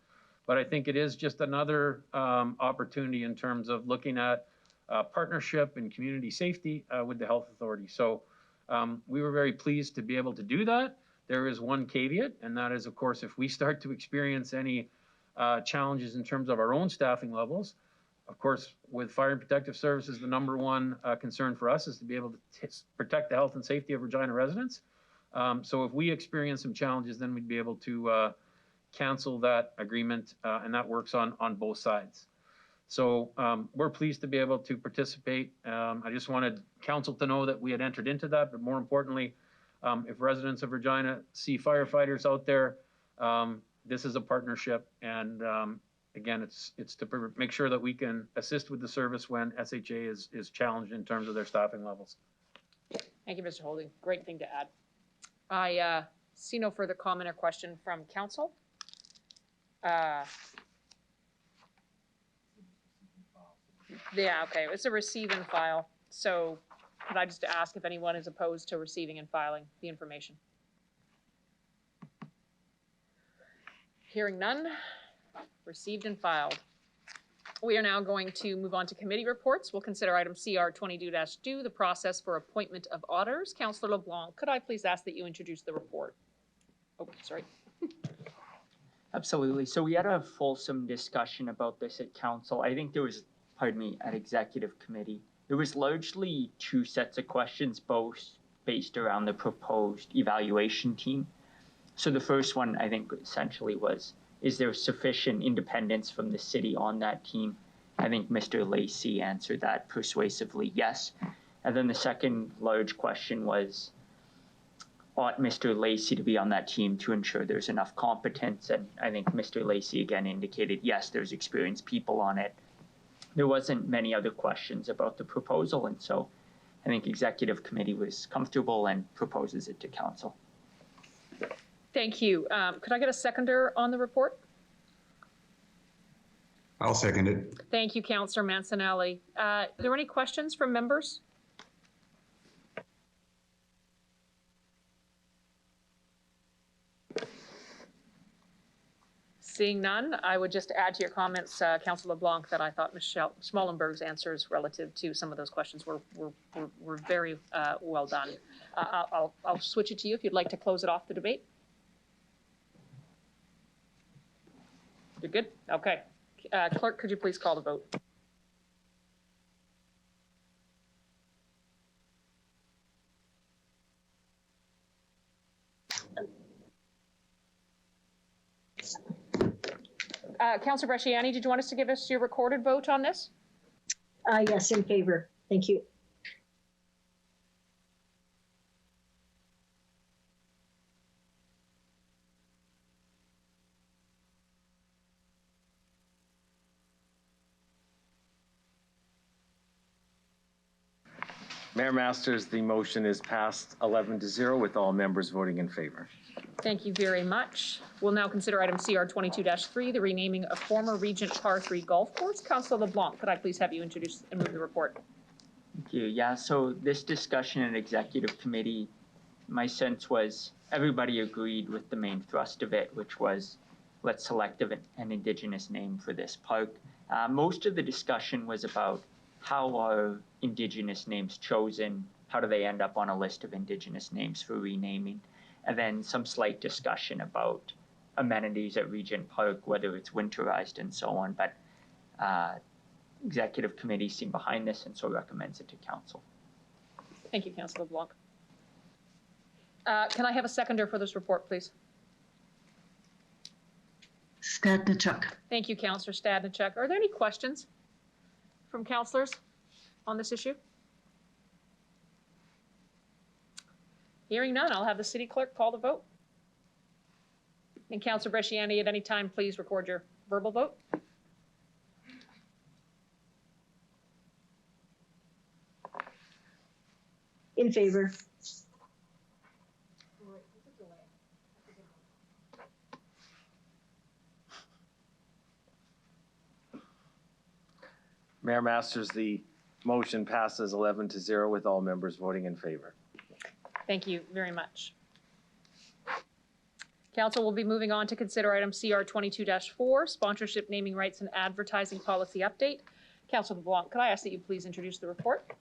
but I think it is just another opportunity in terms of looking at partnership and community safety with the Health Authority. So we were very pleased to be able to do that. There is one caveat, and that is, of course, if we start to experience any challenges in terms of our own staffing levels, of course, with Fire and Protective Services, the number one concern for us is to be able to protect the health and safety of Regina residents. So if we experience some challenges, then we'd be able to cancel that agreement, and that works on both sides. So we're pleased to be able to participate. I just wanted council to know that we had entered into that, but more importantly, if residents of Regina see firefighters out there, this is a partnership, and again, it's to make sure that we can assist with the service when SHA is challenged in terms of their staffing levels. Thank you, Mr. Holding. Great thing to add. I see no further comment or question from council. Yeah, okay, it's a receive and file. So could I just ask if anyone is opposed to receiving and filing the information? Hearing none, Received and filed. We are now going to move on to committee reports. We'll consider item CR 22-2, the process for appointment of auditors. Councillor LeBlanc, could I please ask that you introduce the report? Oh, sorry. Absolutely. So we had a fulsome discussion about this at council. I think there was, at executive committee. There was largely two sets of questions, both based around the proposed evaluation team. So the first one, I think, essentially was, is there sufficient independence from the city on that team? I think Mr. Lacey answered that persuasively, yes. And then the second large question was, ought Mr. Lacey to be on that team to ensure there's enough competence? And I think Mr. Lacey again indicated, yes, there's experienced people on it. There wasn't many other questions about the proposal, and so I think executive committee was comfortable and proposes it to council. Thank you. Could I get a seconder on the report? I'll second it. Thank you, Councillor Mancinelli. Are there any questions from members? Seeing none, I would just add to your comments, Councillor LeBlanc, that I thought Michelle Schmallenberg's answers relative to some of those questions were very well done. I'll switch it to you if you'd like to close it off the debate. You're good? Okay. Clerk, could you please call the vote? Councillor Bresciani, did you want us to give us your recorded vote on this? Yes, in favor. Thank you. Mayor Masters, the motion is passed 11-0 with all members voting in favor. Thank you very much. We'll now consider item CR 22-3, the renaming of former Regent Par 3 golf course. Councillor LeBlanc, could I please have you introduce and move the report? Thank you. Yeah, so this discussion in executive committee, my sense was everybody agreed with the main thrust of it, which was let's select an Indigenous name for this park. Most of the discussion was about how are Indigenous names chosen, how do they end up on a list of Indigenous names for renaming, and then some slight discussion about amenities at Regent Park, whether it's winterized and so on, but executive committee seemed behind this and so recommends it to council. Thank you, Councillor LeBlanc. Can I have a seconder for this report, please? Stadnichuk. Thank you, Councillor Stadnichuk. Are there any questions from councillors on this issue? Hearing none, I'll have the city clerk call the vote. And Councillor Bresciani, at any time, please record your verbal vote. In favor. Mayor Masters, the motion passes 11-0 with all members voting in favor. Thank you very much. Council will be moving on to consider item CR 22-4, sponsorship, naming rights, and advertising policy update. Councillor LeBlanc, could I ask that you please introduce the report?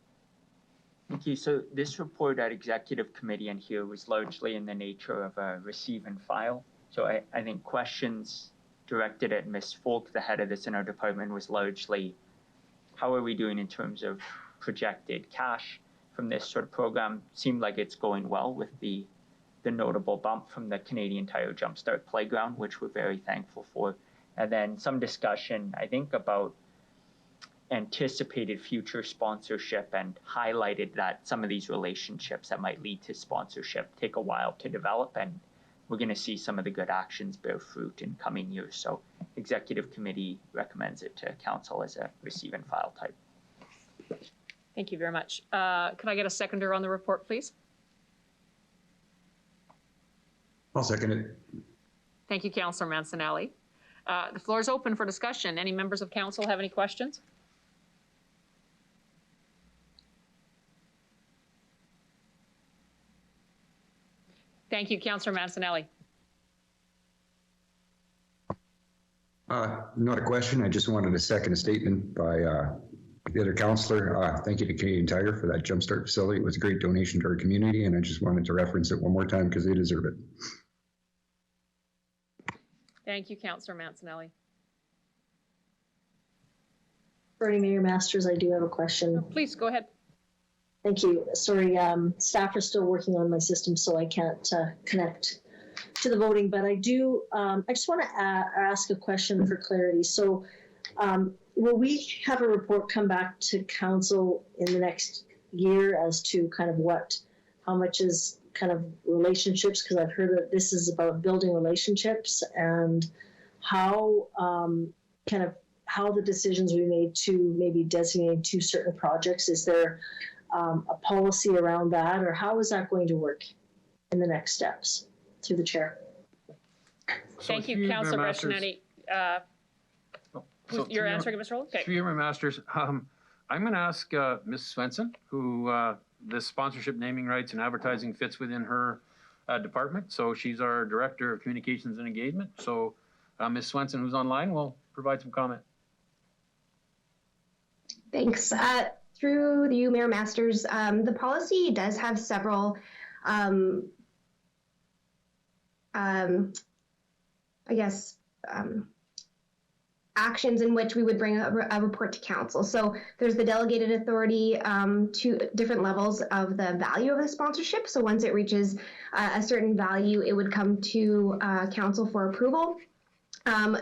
Thank you. So this report at executive committee and here was largely in the nature of a receive and file. So I think questions directed at Ms. Folk, the head of this in our department, was largely how are we doing in terms of projected cash from this sort of program? Seemed like it's going well with the notable bump from the Canadian Tire Jumpstart Playground, which we're very thankful for. And then some discussion, I think, about anticipated future sponsorship and highlighted that some of these relationships that might lead to sponsorship take a while to develop, and we're going to see some of the good actions bear fruit in coming years. So executive committee recommends it to council as a receive and file type. Thank you very much. Can I get a seconder on the report, please? I'll second it. Thank you, Councillor Mancinelli. The floor is open for discussion. Any members of council have any questions? Thank you, Councillor Mancinelli. Not a question. I just wanted to second a statement by the other councillor. Thank you to Canadian Tire for that Jumpstart facility. It was a great donation to our community, and I just wanted to reference it one more time because they deserve it. Thank you, Councillor Mancinelli. Bernie, Mayor Masters, I do have a question. Please go ahead. Thank you. Sorry, staff are still working on my system, so I can't connect to the voting, but I do, I just want to ask a question for clarity. So will we have a report come back to council in the next year as to kind of how much is kind of relationships? Because I've heard that this is about building relationships, and how how the decisions we made to maybe designate 2 certain projects. Is there a policy around that, or how is that going to work in the next steps? Through the chair. Thank you, Councillor Bresciani. You're answering, Mr. Holt? Okay. Through you, Mayor Masters. I'm going to ask Ms. Swenson, who the sponsorship, naming rights, and advertising fits within her department. So she's our Director of Communications and Engagement. So Ms. Swenson, who's online, will provide some comment. Thanks. Through you, Mayor Masters, the policy does have several actions in which we would bring a report to council. So there's the delegated authority to different levels of the value of the sponsorship. So once it reaches a certain value, it would come to council for approval.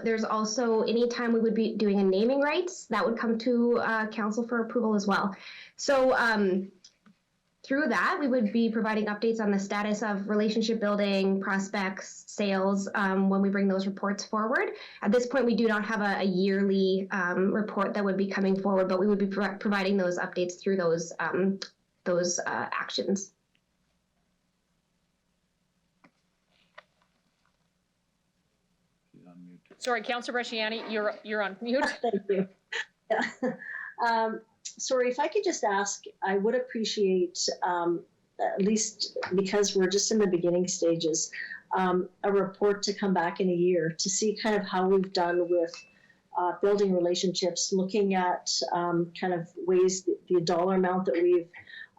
There's also, anytime we would be doing a naming rights, that would come to council for approval as well. So through that, we would be providing updates on the status of relationship building, prospects, sales, when we bring those reports forward. At this point, we do not have a yearly report that would be coming forward, but we would be providing those updates through those actions. Sorry, Councillor Bresciani, you're on mute. Thank you. Yeah. Sorry, if I could just ask, I would appreciate, at least because we're just in the beginning stages, a report to come back in a year to see kind of how we've done with building relationships, looking at kind of ways, the dollar amount that we've,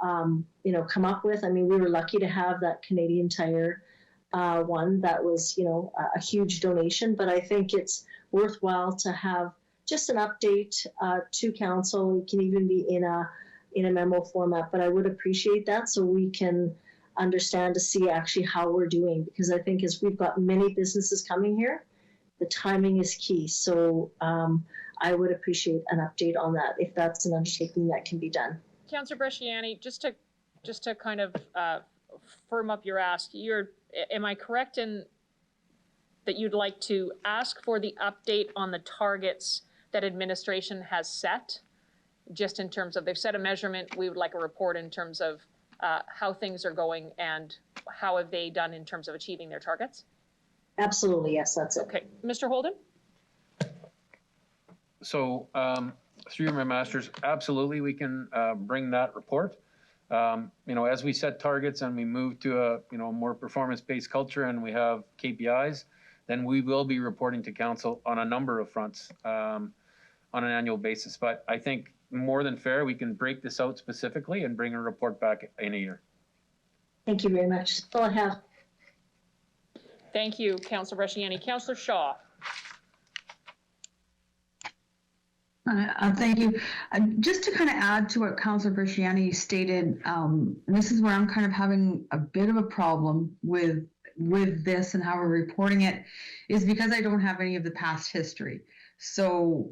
come up with. I mean, we were lucky to have that Canadian Tire one that was, a huge donation, but I think it's worthwhile to have just an update to council. It can even be in a memo format, but I would appreciate that so we can understand to see actually how we're doing, because I think as we've got many businesses coming here, the timing is key. So I would appreciate an update on that if that's an undertaking that can be done. Councillor Bresciani, just to kind of firm up your ask, am I correct in that you'd like to ask for the update on the targets that administration has set, just in terms of, they've set a measurement, we would like a report in terms of how things are going and how have they done in terms of achieving their targets? Absolutely, yes, that's it. Okay, Mr. Holden? So through my masters, absolutely, we can bring that report. As we set targets and we move to a more performance-based culture and we have KPIs, then we will be reporting to council on a number of fronts on an annual basis. But I think more than fair, we can break this out specifically and bring a report back in a year. Thank you very much. That's all I have. Thank you, Councillor Bresciani. Councillor Shaw. Thank you. Just to kind of add to what Councillor Bresciani stated, this is where I'm kind of having a bit of a problem with this and how we're reporting it, is because I don't have any of the past history. So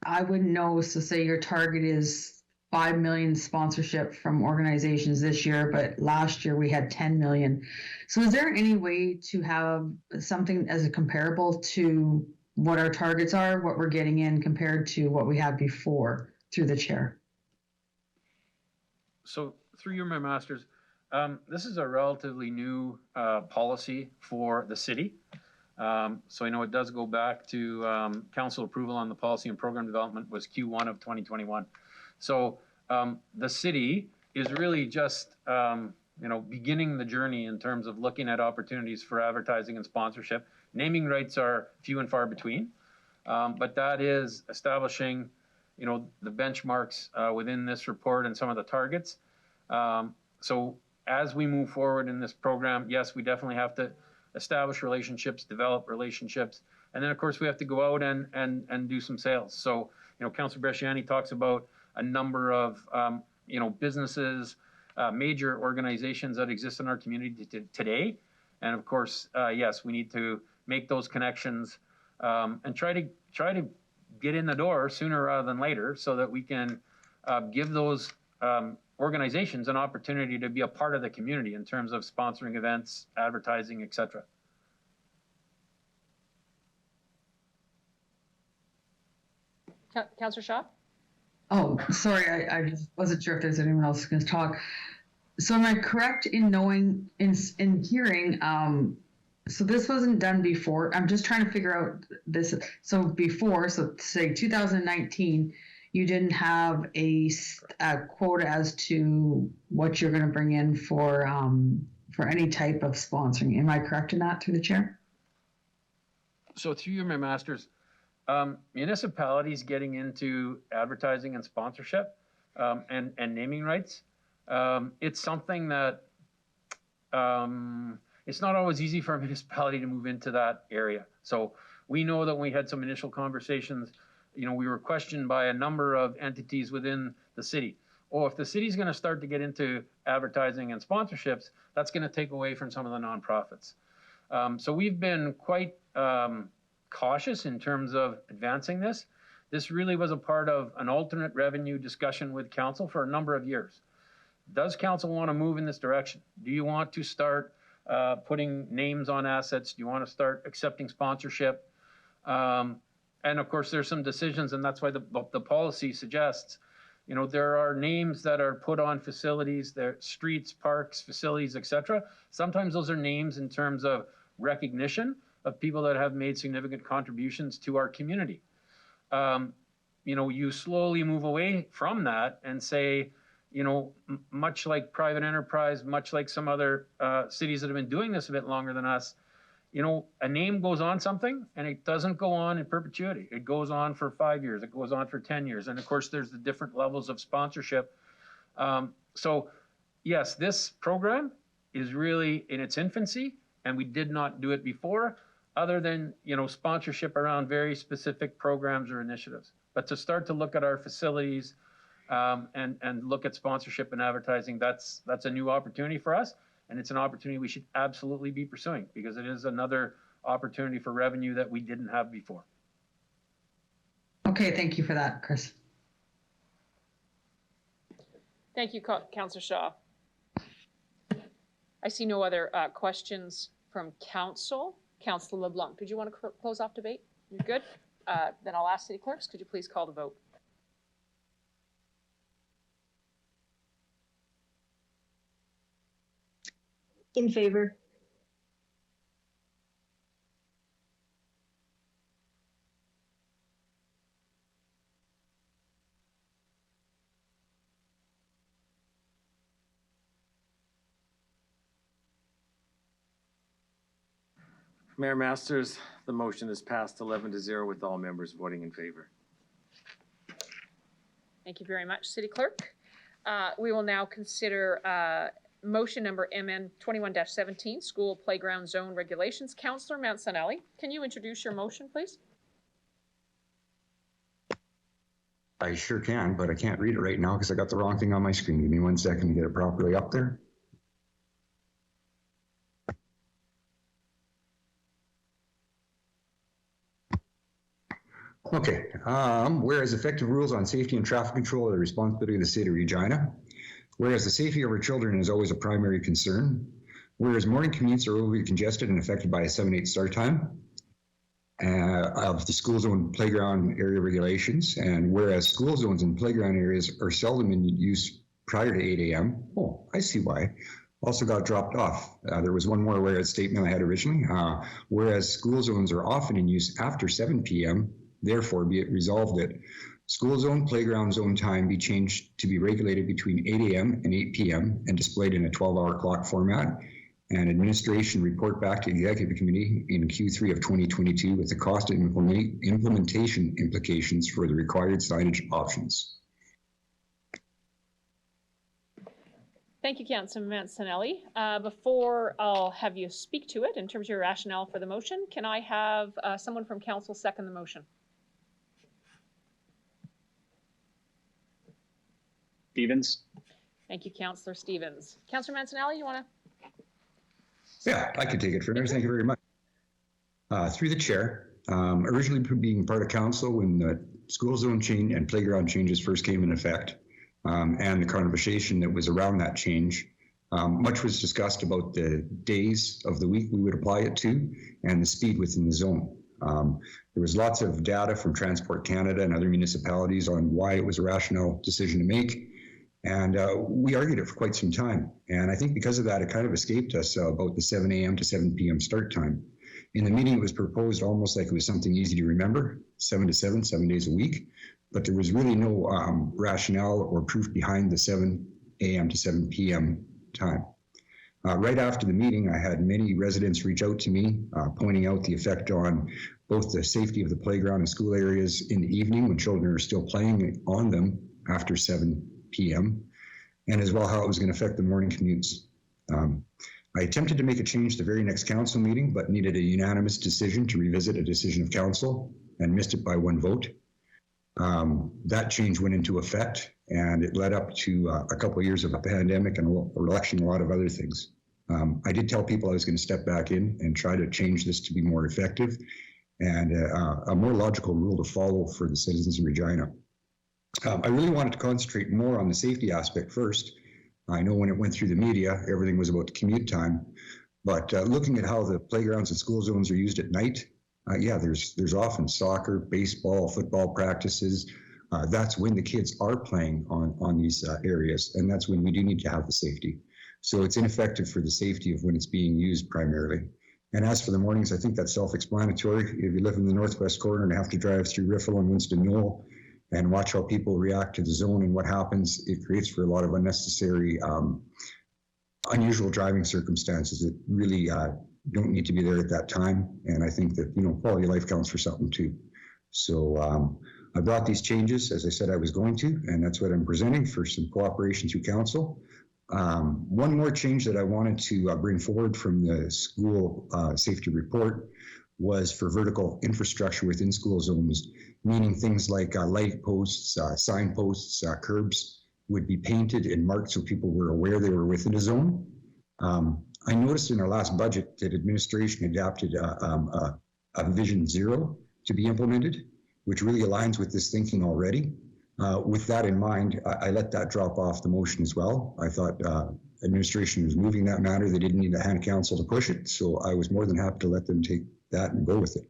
I wouldn't know. So say your target is 5 million sponsorship from organizations this year, but last year we had 10 million. So is there any way to have something as a comparable to what our targets are, what we're getting in compared to what we had before, through the chair? So through you, my masters, this is a relatively new policy for the city. So it does go back to council approval on the policy and program development was Q1 of 2021. So the city is really just beginning the journey in terms of looking at opportunities for advertising and sponsorship. Naming rights are few and far between, but that is establishing, the benchmarks within this report and some of the targets. So as we move forward in this program, yes, we definitely have to establish relationships, develop relationships, and then of course we have to go out and do some sales. So, Councilor Bresciani talks about a number of, businesses, major organizations that exist in our community today. And of course, yes, we need to make those connections and try to get in the door sooner rather than later so that we can give those organizations an opportunity to be a part of the community in terms of sponsoring events, advertising, etc. Councillor Shaw? Oh, sorry, I just wasn't sure if there's anyone else going to talk. So am I correct in knowing, in hearing, so this wasn't done before? I'm just trying to figure out this. So before, so say 2019, you didn't have a quota as to what you're going to bring in for any type of sponsoring. Am I correct in that through the chair? So through you, my masters, municipalities getting into advertising and sponsorship and naming rights, it's something that it's not always easy for a municipality to move into that area. So we know that when we had some initial conversations, we were questioned by a number of entities within the city. Oh, if the city's going to start to get into advertising and sponsorships, that's going to take away from some of the nonprofits. So we've been quite cautious in terms of advancing this. This really was a part of an alternate revenue discussion with council for a number of years. Does council want to move in this direction? Do you want to start putting names on assets? Do you want to start accepting sponsorship? And of course, there's some decisions, and that's why the policy suggests, there are names that are put on facilities, there streets, parks, facilities, etc. Sometimes those are names in terms of recognition of people that have made significant contributions to our community. You slowly move away from that and say, much like private enterprise, much like some other cities that have been doing this a bit longer than us, a name goes on something and it doesn't go on in perpetuity. It goes on for 5 years, it goes on for 10 years. And of course, there's the different levels of sponsorship. So yes, this program is really in its infancy, and we did not do it before, other than, sponsorship around very specific programs or initiatives. But to start to look at our facilities and look at sponsorship and advertising, that's a new opportunity for us. And it's an opportunity we should absolutely be pursuing, because it is another opportunity for revenue that we didn't have before. Okay, thank you for that, Chris. Thank you, Councillor Shaw. I see no other questions from council. Councillor LeBlanc, did you want to close off debate? You're good? Then I'll ask city clerks, could you please call the vote? In favor. Mayor Masters, the motion is passed 11-0 with all members voting in favor. Thank you very much, City Clerk. We will now consider motion number MN 21-17, School Playground Zone Regulations. Councillor Mancinelli, can you introduce your motion, please? I sure can, but I can't read it right now because I got the wrong thing on my screen. Give me 1 second to get it properly up there. Okay, whereas effective rules on safety and traffic control are the responsibility of the city of Regina, whereas the safety of our children is always a primary concern, whereas morning commutes are overly congested and affected by a 7-8 start time of the school zone playground area regulations, and whereas school zones and playground areas are seldom in use prior to 8 a.m. Oh, I see why. Also got dropped off. There was one more whereas statement I had originally, whereas school zones are often in use after 7 p.m., therefore be it resolved that School zone, playground zone time be changed to be regulated between 8 a.m. and 8 p.m. and displayed in a 12-hour clock format. And administration report back to the executive committee in Q3 of 2022 with the cost and implementation implications for the required signage options. Thank you, Councilor Mancinelli. Before I'll have you speak to it in terms of your rationale for the motion, can I have someone from council second the motion? Stevens. Thank you, Councillor Stevens. Councillor Mancinelli, you want to? Yeah, I can take it from there. Thank you very much. Through the chair, originally being part of council when the school zone change and playground changes first came in effect, and the conversation that was around that change, much was discussed about the days of the week we would apply it to and the speed within the zone. There was lots of data from Transport Canada and other municipalities on why it was a rational decision to make. And we argued it for quite some time. And I think because of that, it kind of escaped us about the 7 a.m. to 7 p.m. start time. In the meeting, it was proposed almost like it was something easy to remember, 7 to 7, 7 days a week. But there was really no rationale or proof behind the 7 a.m. to 7 p.m. time. Right after the meeting, I had many residents reach out to me, pointing out the effect on both the safety of the playground and school areas in the evening when children are still playing on them after 7 p.m., and as well how it was going to affect the morning commutes. I attempted to make a change the very next council meeting, but needed a unanimous decision to revisit a decision of council and missed it by 1 vote. That change went into effect, and it led up to a couple of years of a pandemic and a election, a lot of other things. I did tell people I was going to step back in and try to change this to be more effective and a more logical rule to follow for the citizens of Regina. I really wanted to concentrate more on the safety aspect first. I know when it went through the media, everything was about the commute time, but looking at how the playgrounds and school zones are used at night, yeah, there's often soccer, baseball, football practices. That's when the kids are playing on these areas, and that's when we do need to have the safety. So it's ineffective for the safety of when it's being used primarily. And as for the mornings, I think that's self-explanatory. If you live in the northwest corner and have to drive through Riffle and Winston Knoll and watch how people react to the zone and what happens, it creates for a lot of unnecessary, unusual driving circumstances that really don't need to be there at that time. And I think that, quality of life counts for something too. So I brought these changes, as I said I was going to, and that's what I'm presenting for some cooperation through council. One more change that I wanted to bring forward from the school safety report was for vertical infrastructure within school zones, meaning things like light posts, signposts, curbs would be painted and marked so people were aware they were within a zone. I noticed in our last budget that administration adapted a Vision Zero to be implemented, which really aligns with this thinking already. With that in mind, I let that drop off the motion as well. I thought administration was moving that matter. They didn't need the hand council to push it, so I was more than happy to let them take that and go with it.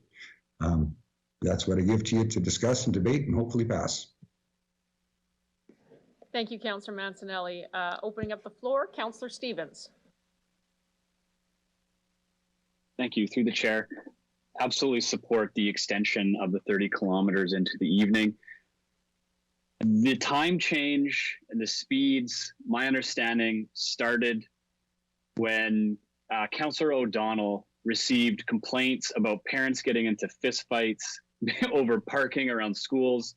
That's what I give to you to discuss and debate and hopefully pass. Thank you, Councillor Mancinelli. Opening up the floor, Councillor Stevens. Thank you. Through the chair, absolutely support the extension of the 30 kilometers into the evening. The time change and the speeds, my understanding, started when Councillor O'Donnell received complaints about parents getting into fistfights over parking around schools.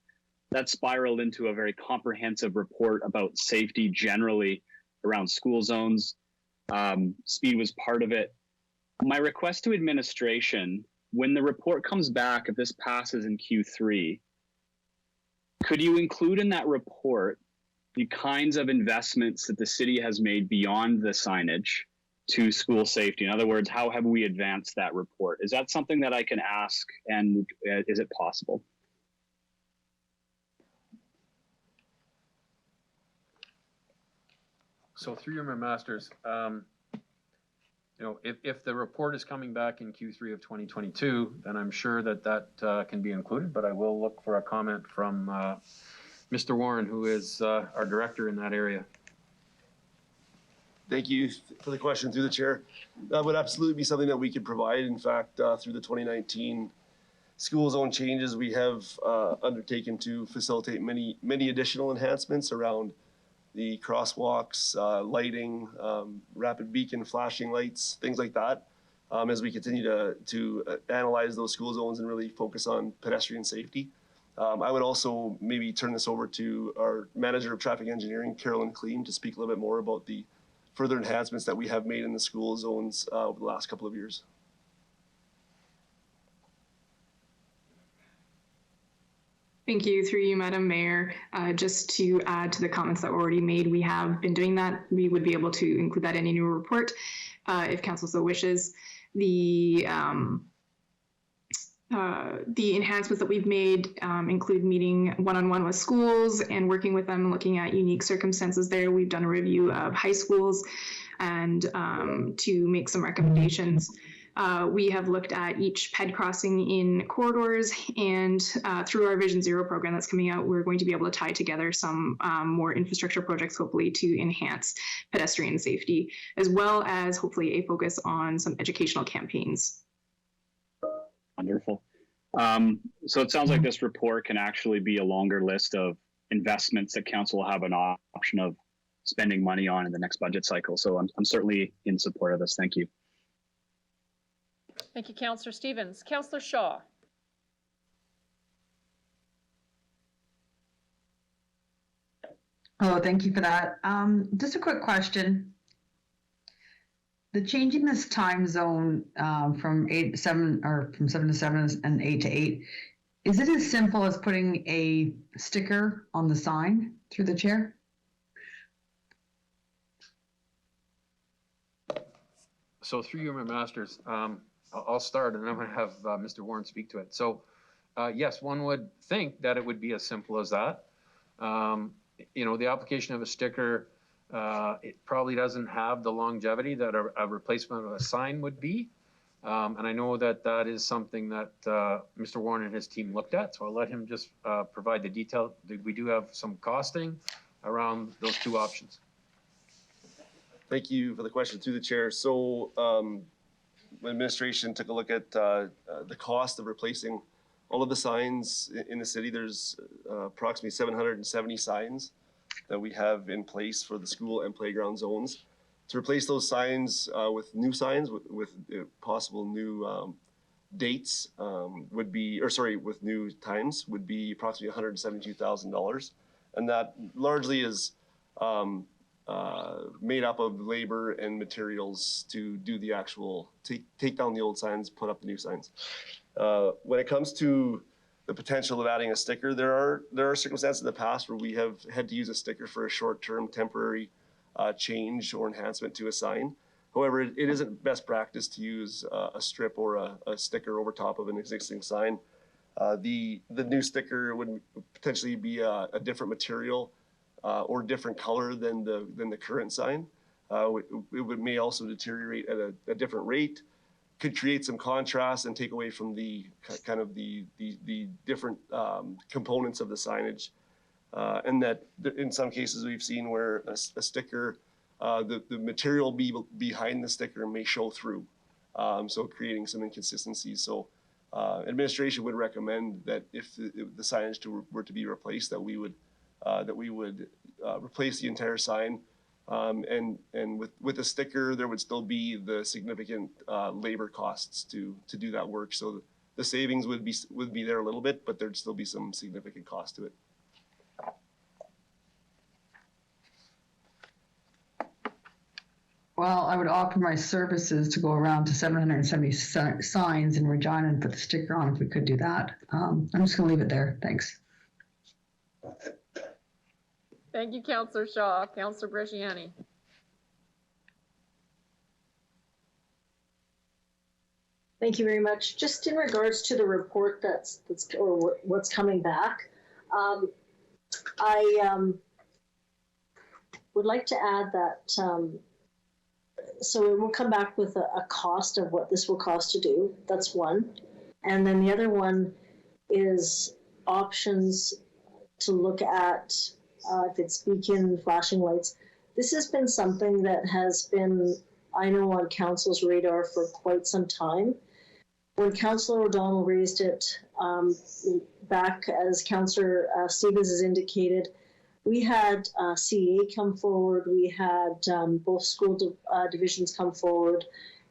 That spiraled into a very comprehensive report about safety generally around school zones. Speed was part of it. My request to administration, when the report comes back, if this passes in Q3, could you include in that report the kinds of investments that the city has made beyond the signage to school safety? In other words, how have we advanced that report? Is that something that I can ask, and is it possible? So through your masters, if the report is coming back in Q3 of 2022, then I'm sure that can be included, but I will look for a comment from Mr. Warren, who is our director in that area. Thank you for the question through the chair. That would absolutely be something that we could provide. In fact, through the 2019 school zone changes, we have undertaken to facilitate many additional enhancements around the crosswalks, lighting, rapid beacon flashing lights, things like that, as we continue to analyze those school zones and really focus on pedestrian safety. I would also maybe turn this over to our Manager of Traffic Engineering, Carolyn Kleem, to speak a little bit more about the further enhancements that we have made in the school zones over the last couple of years. Thank you, through you, Madam Mayor. Just to add to the comments that were already made, we have been doing that. We would be able to include that in any new report if council so wishes. The enhancements that we've made include meeting one-on-one with schools and working with them, looking at unique circumstances there. We've done a review of high schools and to make some recommendations. We have looked at each PED crossing in corridors, and through our Vision Zero program that's coming out, we're going to be able to tie together some more infrastructure projects, hopefully to enhance pedestrian safety, as well as hopefully a focus on some educational campaigns. Wonderful. So it sounds like this report can actually be a longer list of investments that council will have an option of spending money on in the next budget cycle. So I'm certainly in support of this. Thank you. Thank you, Councillor Stevens. Councillor Shaw. Oh, thank you for that. Just a quick question. The changing this time zone from 8 to 7, or from 7 to 7 and 8 to 8, is it as simple as putting a sticker on the sign through the chair? So through you, Mayor Masters, I'll start, and then I'm going to have Mr. Warren speak to it. So yes, one would think that it would be as simple as that. You know, the application of a sticker, it probably doesn't have the longevity that a replacement of a sign would be. And I know that that is something that Mr. Warren and his team looked at, so I'll let him just provide the detail. We do have some costing around those two options. Thank you for the question, through the chair. So administration took a look at the cost of replacing all of the signs in the city. There's approximately 770 signs that we have in place for the school and playground zones. To replace those signs with new signs with possible new dates would be, or sorry, with new times would be approximately $172,000. And that largely is made up of labor and materials to do the actual, take down the old signs, put up the new signs. When it comes to the potential of adding a sticker, there are circumstances in the past where we have had to use a sticker for a short-term temporary change or enhancement to a sign. However, it isn't best practice to use a strip or a sticker over top of an existing sign. The new sticker would potentially be a different material or different color than the current sign. It may also deteriorate at a different rate, could create some contrast and take away from the kind of the different components of the signage. And that in some cases we've seen where a sticker, the material behind the sticker may show through, so creating some inconsistencies. So administration would recommend that if the signage were to be replaced, that we would replace the entire sign. And with a sticker, there would still be the significant labor costs to do that work. So the savings would be there a little bit, but there'd still be some significant cost to it. Well, I would offer my services to go around to 770 signs in Regina and put the sticker on if we could do that. I'm just going to leave it there. Thanks. Thank you, Councillor Shaw. Councillor Bresciani. Thank you very much. Just in regards to the report that's or what's coming back, I would like to add that so we'll come back with a cost of what this will cost to do. That's one. And then the other one is options to look at if it's beacon, flashing lights. This has been something that has been, I know, on council's radar for quite some time. when Councillor O'Donnell raised it back, as Councillor Stevens has indicated, we had CA come forward, we had both school divisions come forward,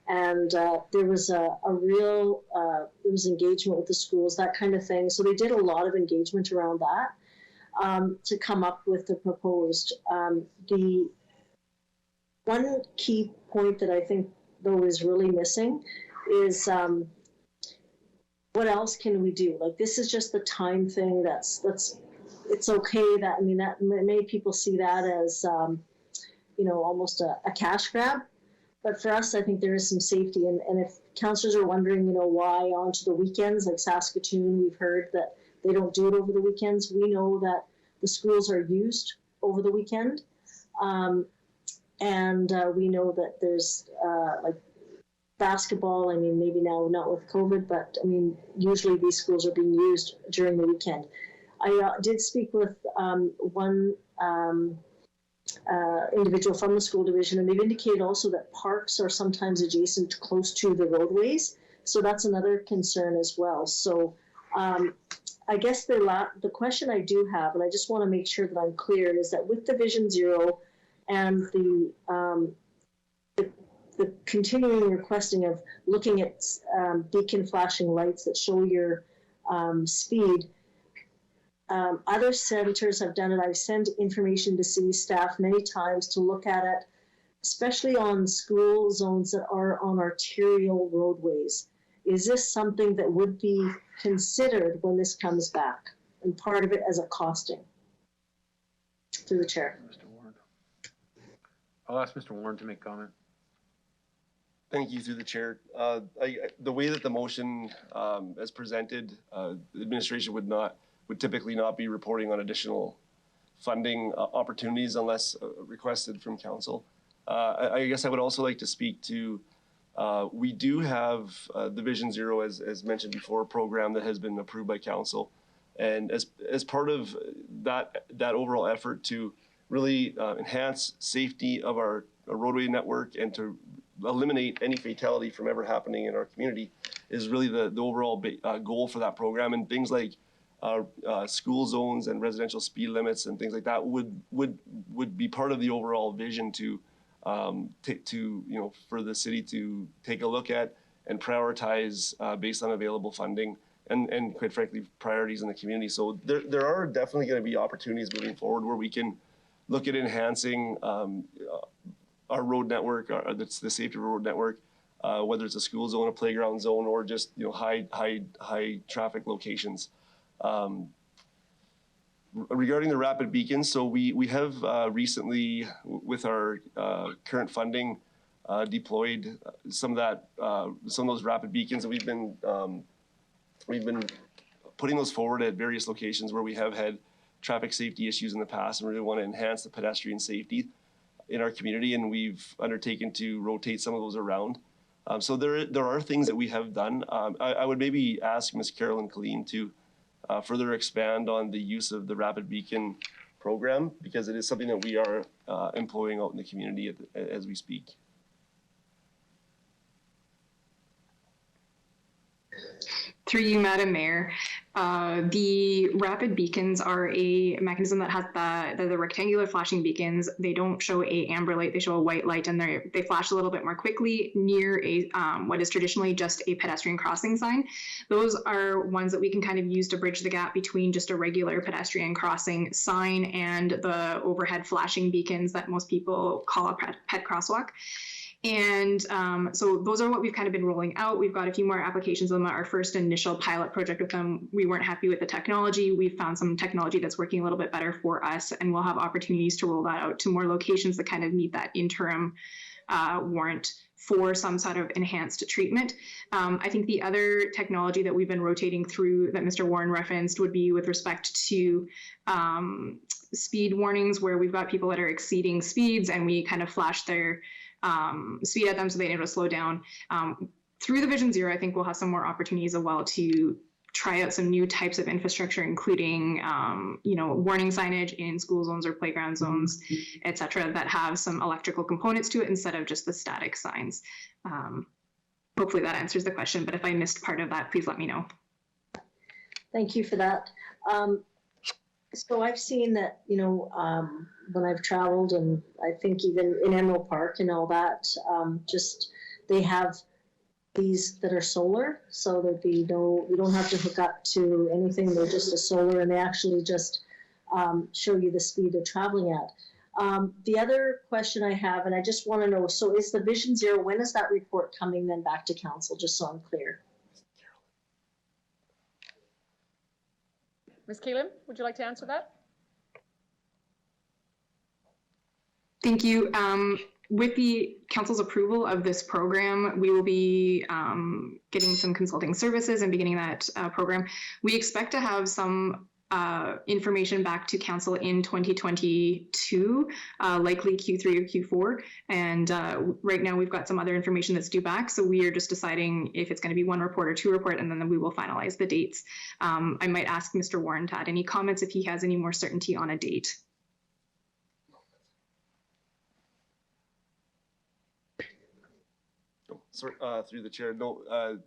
and there was a real, there was engagement with the schools, that kind of thing. So they did a lot of engagement around that to come up with the proposed. The one key point that I think, though, is really missing is what else can we do? Like, this is just the time thing. It's okay that, I mean, that many people see that as, you know, almost a cash grab. But for us, I think there is some safety. And if councillors are wondering, you know, why onto the weekends, like Saskatoon, we've heard that they don't do it over the weekends. We know that the schools are used over the weekend. And we know that there's like basketball, I mean, maybe now not with COVID, but I mean, usually these schools are being used during the weekend. I did speak with one individual from the school division, and they've indicated also that parks are sometimes adjacent close to the roadways. So that's another concern as well. So I guess the question I do have, and I just want to make sure that I'm clear, is that with the Vision Zero and the continuing requesting of looking at beacon flashing lights that show your speed, other centers have done it. I've sent information to city staff many times to look at it, especially on school zones that are on arterial roadways. Is this something that would be considered when this comes back, and part of it as a costing? Through the chair. Mr. Warren. I'll ask Mr. Warren to make comment. Thank you, through the chair. The way that the motion as presented, the administration would typically not be reporting on additional funding opportunities unless requested from council. I guess I would also like to speak to, we do have the Vision Zero, as mentioned before, a program that has been approved by council. And as part of that overall effort to really enhance safety of our roadway network and to eliminate any fatality from ever happening in our community is really the overall goal for that program. And things like school zones and residential speed limits and things like that would be part of the overall vision to you know, for the city to take a look at and prioritize based on available funding and quite frankly priorities in the community. So there are definitely going to be opportunities moving forward where we can look at enhancing our road network, the safety of our road network, whether it's a school zone, a playground zone, or just, you know, high traffic locations. Regarding the rapid beacons, so we have recently, with our current funding, deployed some of those rapid beacons, and we've been putting those forward at various locations where we have had traffic safety issues in the past, and really want to enhance the pedestrian safety in our community, and we've undertaken to rotate some of those around. So there are things that we have done. I would maybe ask Ms. Carolyn Killeen to further expand on the use of the rapid beacon program, because it is something that we are employing out in the community as we speak. Through you, Madam Mayor, the rapid beacons are a mechanism that has the rectangular flashing beacons. They don't show a amber light, they show a white light, and they flash a little bit more quickly near a what is traditionally just a pedestrian crossing sign. Those are ones that we can kind of use to bridge the gap between just a regular pedestrian crossing sign and the overhead flashing beacons that most people call a pet crosswalk. And so those are what we've kind of been rolling out. We've got a few more applications on our first initial pilot project with them. We weren't happy with the technology. We've found some technology that's working a little bit better for us, and we'll have opportunities to roll that out to more locations that kind of meet that interim warrant for some sort of enhanced treatment. I think the other technology that we've been rotating through that Mr. Warren referenced would be with respect to speed warnings, where we've got people that are exceeding speeds and we kind of flash their speed at them so they need to slow down. Through the Vision Zero, I think we'll have some more opportunities as well to try out some new types of infrastructure, including, you know, warning signage in school zones or playground zones, et cetera, that have some electrical components to it instead of just the static signs. hopefully that answers the question, but if I missed part of that, please let me know. Thank you for that. So I've seen that, when I've traveled, and I think even in Emerald Park and all that, just they have these that are solar, so there'd be you don't have to hook up to anything. They're just a solar, and they actually just show you the speed they're traveling at. The other question I have, and I just want to know, so is the Vision Zero, when is that report coming then back to council, just so I'm clear? Ms. Kalim, would you like to answer that? Thank you. With the council's approval of this program, we will be getting some consulting services and beginning that program. We expect to have some information back to council in 2022, likely Q3 or Q4. And right now we've got some other information that's due back. So we are just deciding if it's going to be one report or two report, and then we will finalize the dates. I might ask Mr. Warren to add any comments if he has any more certainty on a date. Through the chair,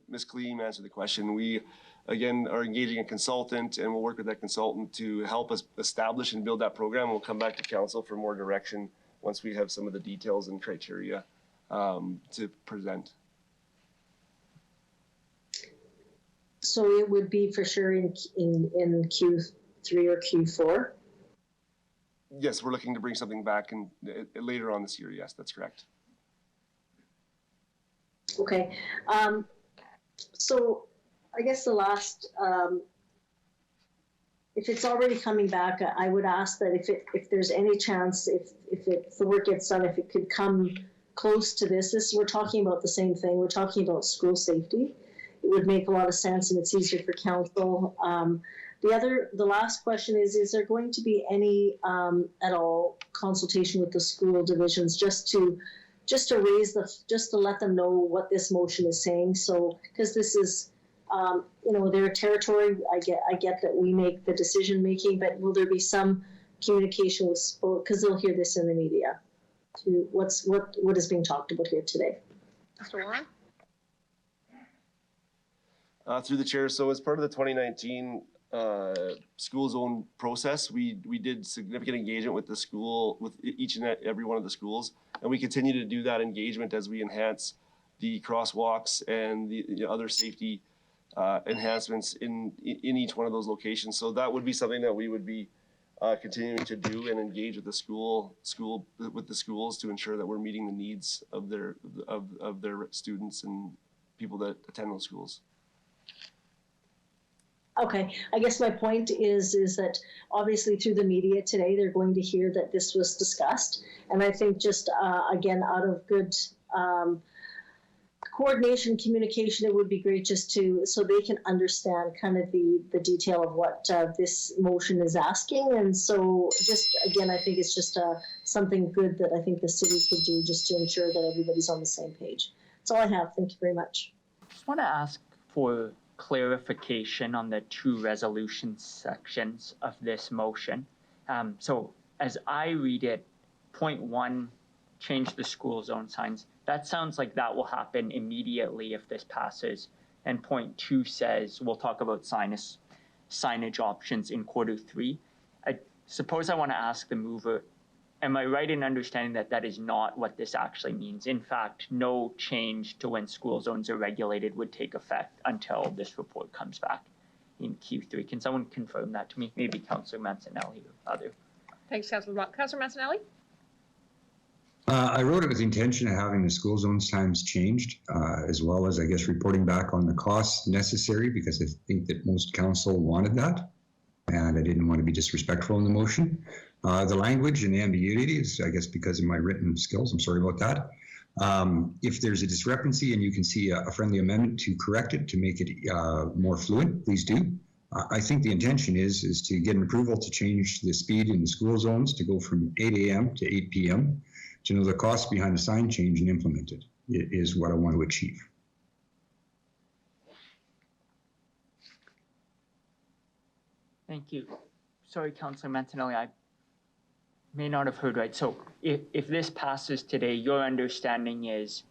Ms. Kaleem answered the question. We, again, are engaging a consultant, and we'll work with that consultant to help us establish and build that program. We'll come back to council for more direction once we have some of the details and criteria to present. So it would be for sure in Q3 or Q4? Yes, we're looking to bring something back later on this year. Yes, that's correct. Okay, so I guess the last, if it's already coming back, I would ask that if there's any chance, if the work gets done, if it could come close to this, we're talking about the same thing. We're talking about school safety. It would make a lot of sense, and it's easier for council. The last question is there going to be any at all consultation with the school divisions just to let them know what this motion is saying? So, because this is, their territory, I get that we make the decision making, but will there be some communication with school, because they'll hear this in the media, to what is being talked about here today? Mr. Warren? Through the chair, so as part of the 2019 school zone process, we did significant engagement with the school, with each and every one of the schools, and we continue to do that engagement as we enhance the crosswalks and the other safety enhancements in each one of those locations. So that would be something that we would be continuing to do and engage with the schools to ensure that we're meeting the needs of their students and people that attend those schools. Okay, I guess my point is that obviously through the media today, they're going to hear that this was discussed. And I think just, again, out of good coordination, communication, it would be great just so they can understand kind of the detail of what this motion is asking. And so just, again, I think it's just something good that I think the city could do just to ensure that everybody's on the same page. That's all I have. Thank you very much. Just want to ask for clarification on the two resolution sections of this motion. So as I read it, point 1, change the school zone signs. That sounds like that will happen immediately if this passes. And point 2 says we'll talk about signage options in Q3. I suppose I want to ask the mover, am I right in understanding that that is not what this actually means? In fact, no change to when school zones are regulated would take effect until this report comes back in Q3. Can someone confirm that to me? Maybe Councillor Mancinelli or other. Thanks, Councillor Rock. Councillor Mancinelli? I wrote it with the intention of having the school zone times changed, as well as, I guess, reporting back on the costs necessary, because I think that most council wanted that, and I didn't want to be disrespectful in the motion. The language and the ambiguity is, I guess, because of my written skills. I'm sorry about that. If there's a discrepancy and you can see a friendly amendment to correct it, to make it more fluent, please do. I think the intention is to get an approval to change the speed in the school zones to go from 8 a.m. to 8 p.m. to know the cost behind the sign change and implement it is what I want to achieve. Thank you. Sorry, Councillor Mancinelli, I may not have heard right. So if this passes today, your understanding is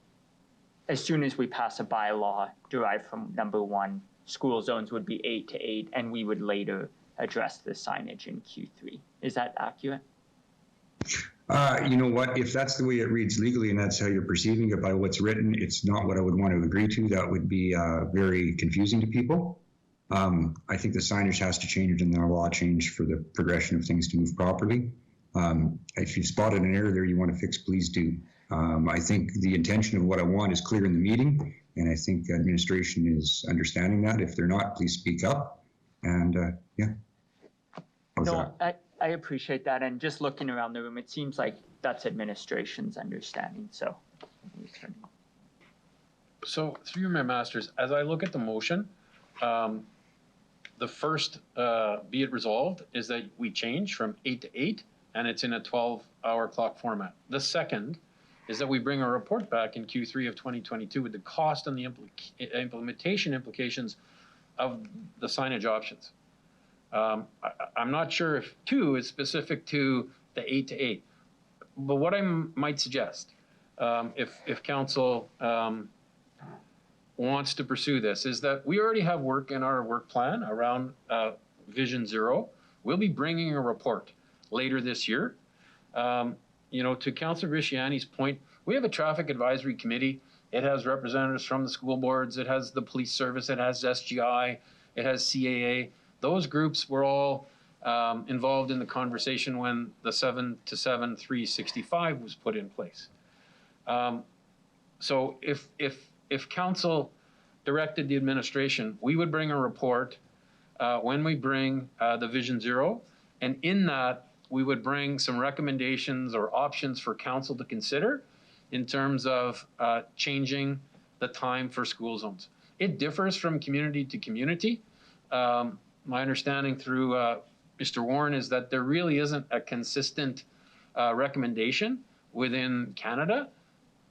as soon as we pass a bylaw derived from number 1, school zones would be 8 to 8, and we would later address the signage in Q3. Is that accurate? You know what, if that's the way it reads legally and that's how you're perceiving it by what's written, it's not what I would want to agree to. That would be very confusing to people. I think the signage has to change and the law change for the progression of things to move properly. If you've spotted an error there you want to fix, please do. I think the intention of what I want is clear in the meeting, and I think administration is understanding that. If they're not, please speak up. And yeah. How's No, that? I appreciate that. And just looking around the room, it seems like that's administration's understanding. So. So through your Mayor Masters, as I look at the motion, the first, be it resolved, is that we change from 8 to 8, and it's in a 12-hour clock format. The second is that we bring a report back in Q3 of 2022 with the cost and the implementation implications of the signage options. I'm not sure if 2 is specific to the 8 to 8, but what I might suggest, if council wants to pursue this, is that we already have work in our work plan around Vision Zero. We'll be bringing a report later this year. You know, to Councillor Bisciani's point, we have a traffic advisory committee. It has representatives from the school boards. It has the police service. It has SGI. It has CAA. Those groups were all involved in the conversation when the 7 to 7 365 was put in place. So if council directed the administration, we would bring a report when we bring the Vision Zero, and in that we would bring some recommendations or options for council to consider in terms of changing the time for school zones. It differs from community to community. My understanding through Mr. Warren is that there really isn't a consistent recommendation within Canada.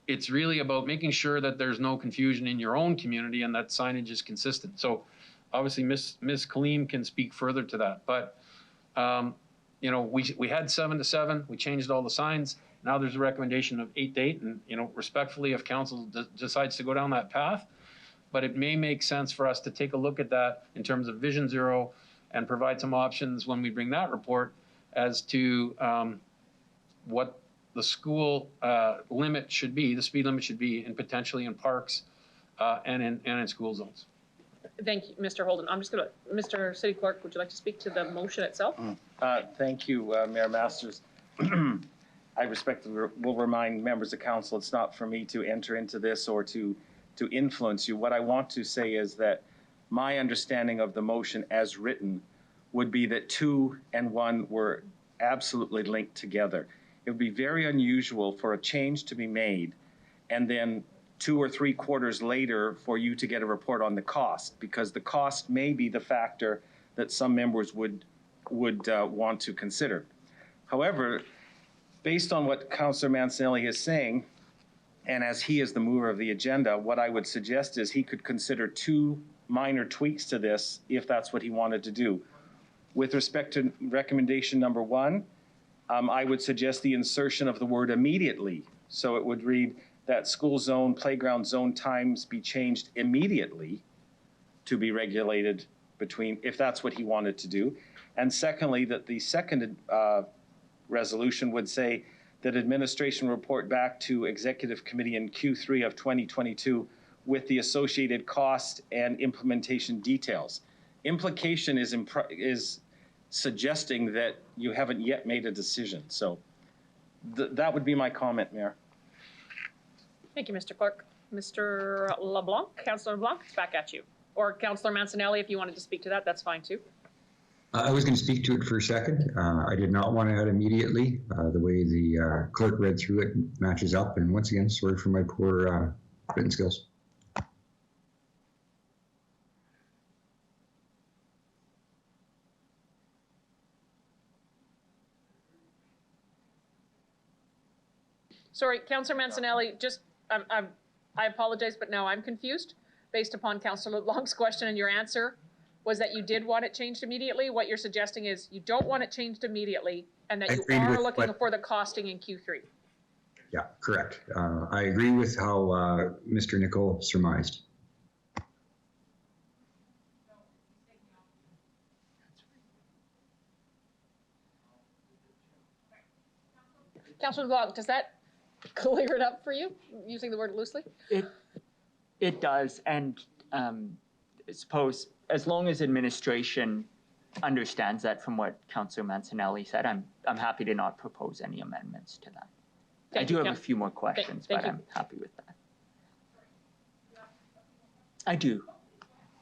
It's really about making sure that there's no confusion in your own community and that signage is consistent. So obviously Ms. Kaleem can speak further to that, but you know, we had 7 to 7, we changed all the signs. Now there's a recommendation of 8 to 8, and you know, respectfully, if council decides to go down that path, but it may make sense for us to take a look at that in terms of Vision Zero and provide some options when we bring that report as to what the school limit should be, the speed limit should be, and potentially in parks and in school zones. Thank you, Mr. Holden. I'm just gonna, Mr. City Clerk, would you like to speak to the motion itself? Thank you, Mayor Masters. I respectfully will remind members of council, it's not for me to enter into this or to influence you. What I want to say is that my understanding of the motion as written would be that 2 and 1 were absolutely linked together. It would be very unusual for a change to be made and then 2 or 3 quarters later for you to get a report on the cost, because the cost may be the factor that some members would want to consider. However, based on what Councillor Mancinelli is saying, and as he is the mover of the agenda, what I would suggest is he could consider 2 minor tweaks to this if that's what he wanted to do. With respect to recommendation number 1, I would suggest the insertion of the word immediately. So it would read that school zone, playground zone times be changed immediately to be regulated between, if that's what he wanted to do. And secondly, that the second resolution would say that administration report back to executive committee in Q3 of 2022 with the associated cost and implementation details. Implication is suggesting that you haven't yet made a decision. So that would be my comment, Mayor. Thank you, Mr. Clerk. Mr. LeBlanc, Councillor LeBlanc, it's back at you. Or Councillor Mancinelli, if you wanted to speak to that, that's fine too. I was going to speak to it for a second. I did not want to add immediately. The way the clerk read through it matches up. And once again, sorry for my poor written skills. Sorry, Councillor Mancinelli, just, I apologize, but now I'm confused based upon Councillor LeBlanc's question, and your answer was that you did want it changed immediately. What you're suggesting is you don't want it changed immediately and that you are looking for the costing in Q3. Yeah, correct. I agree with how Mr. Nicole surmised. Councilor LeBlanc, does that clear it up for you, using the word loosely? It does, and I suppose as long as administration understands that from what Councilor Mancinelli said, I'm happy to not propose any amendments to that. I do have a few more questions, but I'm happy with that. I do.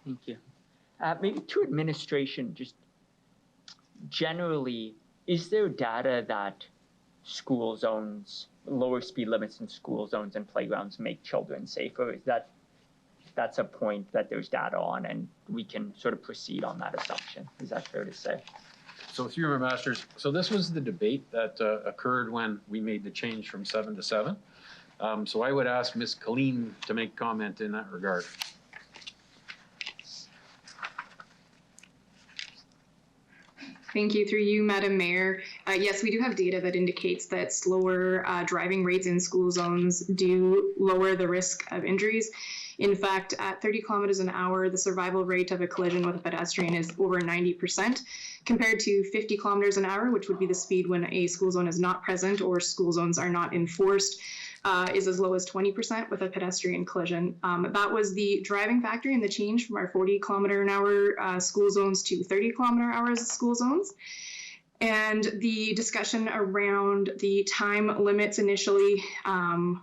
Thank you. Maybe to administration, just generally, is there data that school zones, lower speed limits in school zones and playgrounds make children safer? Is that's a point that there's data on, and we can sort of proceed on that assumption? Is that fair to say? So through your masters, so this was the debate that occurred when we made the change from 7 to 7. So I would ask Ms. Colleen to make comment in that regard. Thank you. Through you, Madam Mayor. Yes, we do have data that indicates that slower driving rates in school zones do lower the risk of injuries. In fact, at 30 kilometers an hour, the survival rate of a collision with a pedestrian is over 90%, compared to 50 kilometers an hour, which would be the speed when a school zone is not present or school zones are not enforced, is as low as 20% with a pedestrian collision. That was the driving factor in the change from our 40 kilometer an hour school zones to 30 kilometer hours school zones. And the discussion around the time limits initially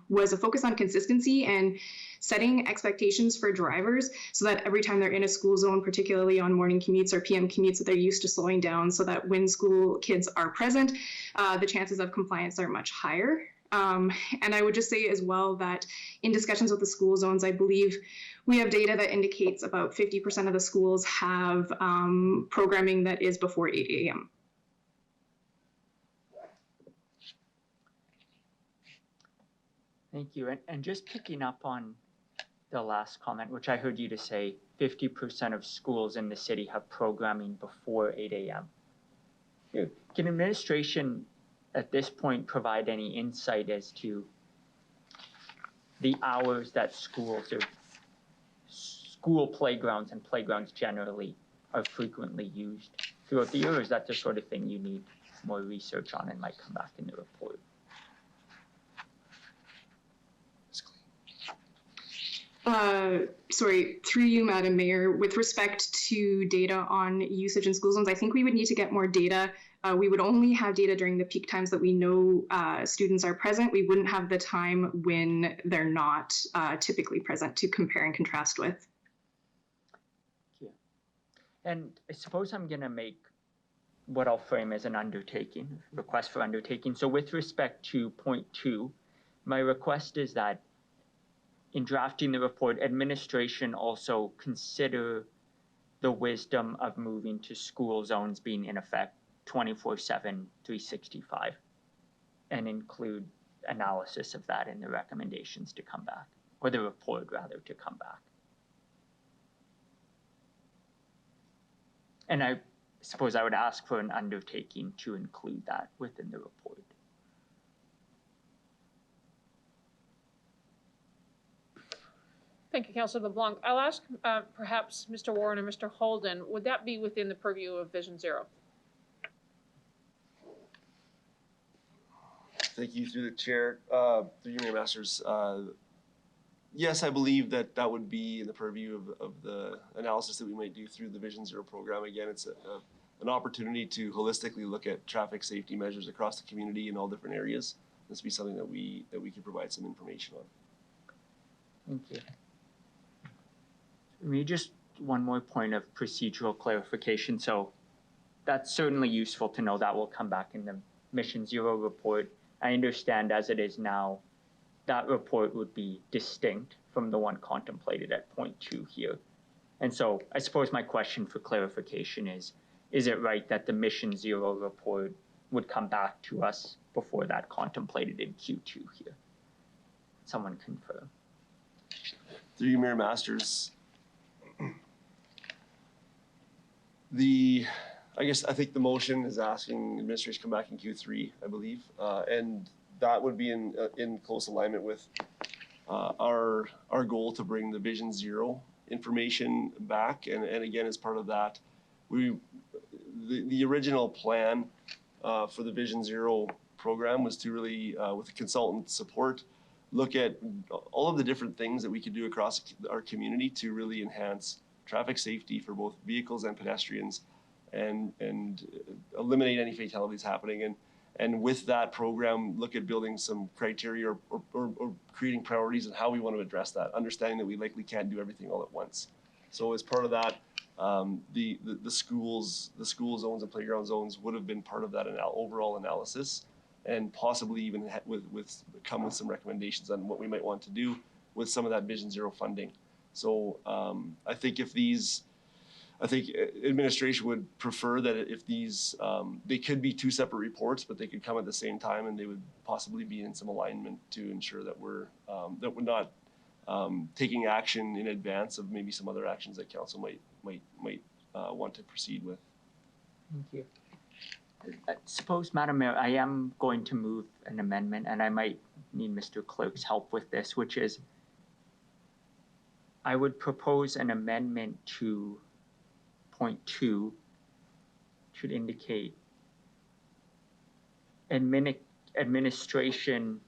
was a focus on consistency and setting expectations for drivers so that every time they're in a school zone, particularly on morning commutes or PM commutes, that they're used to slowing down so that when school kids are present, the chances of compliance are much higher. And I would just say as well that in discussions with the school zones, I believe we have data that indicates about 50% of the schools have programming that is before 8 a.m. Thank you. And just picking up on the last comment, which I heard you to say 50% of schools in the city have programming before 8 a.m. Can administration at this point provide any insight as to the hours that schools or school playgrounds and playgrounds generally are frequently used throughout the year? Or is that the sort of thing you need more research on and might come back in the report? Sorry, through you, Madam Mayor, with respect to data on usage in school zones, I think we would need to get more data. We would only have data during the peak times that we know students are present. We wouldn't have the time when they're not typically present to compare and contrast with. Yeah. And I suppose I'm going to make what I'll frame as an undertaking, request for undertaking. So with respect to point 2, my request is that in drafting the report, administration also consider the wisdom of moving to school zones being in effect 24/7, 365, and include analysis of that in the recommendations to come back, or the report rather to come back. And I suppose I would ask for an undertaking to include that within the report. Thank you, Councilor LeBlanc. I'll ask perhaps Mr. Warren and Mr. Holden, would that be within the purview of Vision Zero? Thank you, through the chair, through you, Mayor Masters. Yes, I believe that that would be in the purview of the analysis that we might do through the Vision Zero program. Again, it's an opportunity to holistically look at traffic safety measures across the community in all different areas. This would be something that we can provide some information on. Thank you. Maybe just one more point of procedural clarification. So that's certainly useful to know. That will come back in the Mission Zero report. I understand as it is now, that report would be distinct from the one contemplated at point 2 here. And so I suppose my question for clarification is it right that the Mission Zero report would come back to us before that contemplated in Q2 here? Someone confirm. Through you, Mayor Masters, I think the motion is asking administration to come back in Q3, I believe, and that would be in close alignment with our goal to bring the Vision Zero information back. And again, as part of that, the original plan for the Vision Zero program was to really, with the consultant support, look at all of the different things that we could do across our community to really enhance traffic safety for both vehicles and pedestrians, and eliminate any fatalities happening. And with that program, look at building some criteria or creating priorities on how we want to address that, understanding that we likely can't do everything all at once. So as part of that, the school zones and playground zones would have been part of that overall analysis, and possibly even come with some recommendations on what we might want to do with some of that Vision Zero funding. So I think administration would prefer that if these, they could be two separate reports, but they could come at the same time, and they would possibly be in some alignment to ensure that we're not taking action in advance of maybe some other actions that council might want to proceed with. Thank you. Suppose, Madam Mayor, I am going to move an amendment, and I might need Mr. Clerk's help with this, which is I would propose an amendment to point 2 should indicate administration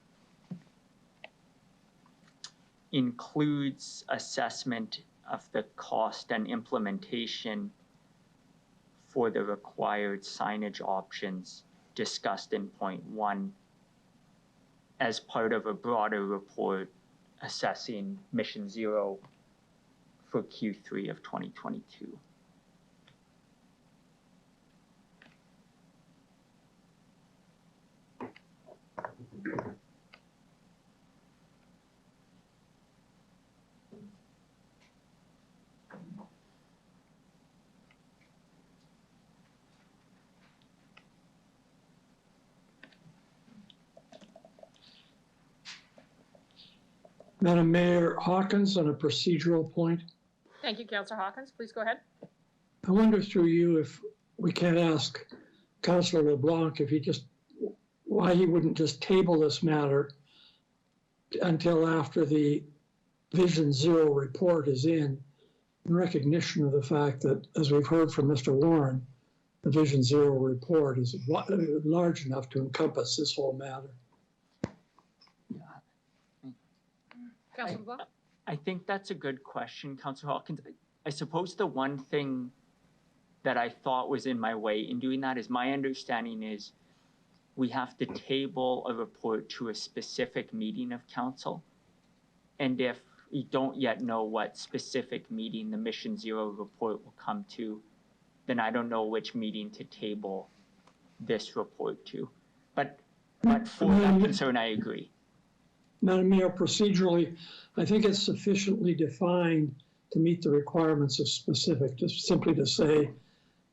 includes assessment of the cost and implementation for the required signage options discussed in point 1 as part of a broader report assessing Mission Zero for Q3 of 2022. Madam Mayor Hawkins, on a procedural point, Thank you, Councillor Hawkins. Please go ahead. I wonder through you if we can't ask Councillor LeBlanc why he wouldn't just table this matter until after the Vision Zero report is in recognition of the fact that, as we've heard from Mr. Warren, the Vision Zero report is large enough to encompass this whole matter. Councillor LeBlanc? I think that's a good question, Councillor Hawkins. I suppose the one thing that I thought was in my way in doing that is my understanding is we have to table a report to a specific meeting of council. And if we don't yet know what specific meeting the Mission Zero report will come to, then I don't know which meeting to table this report to. But for that concern, I agree. Madam Mayor, procedurally, I think it's sufficiently defined to meet the requirements of specific, just simply to say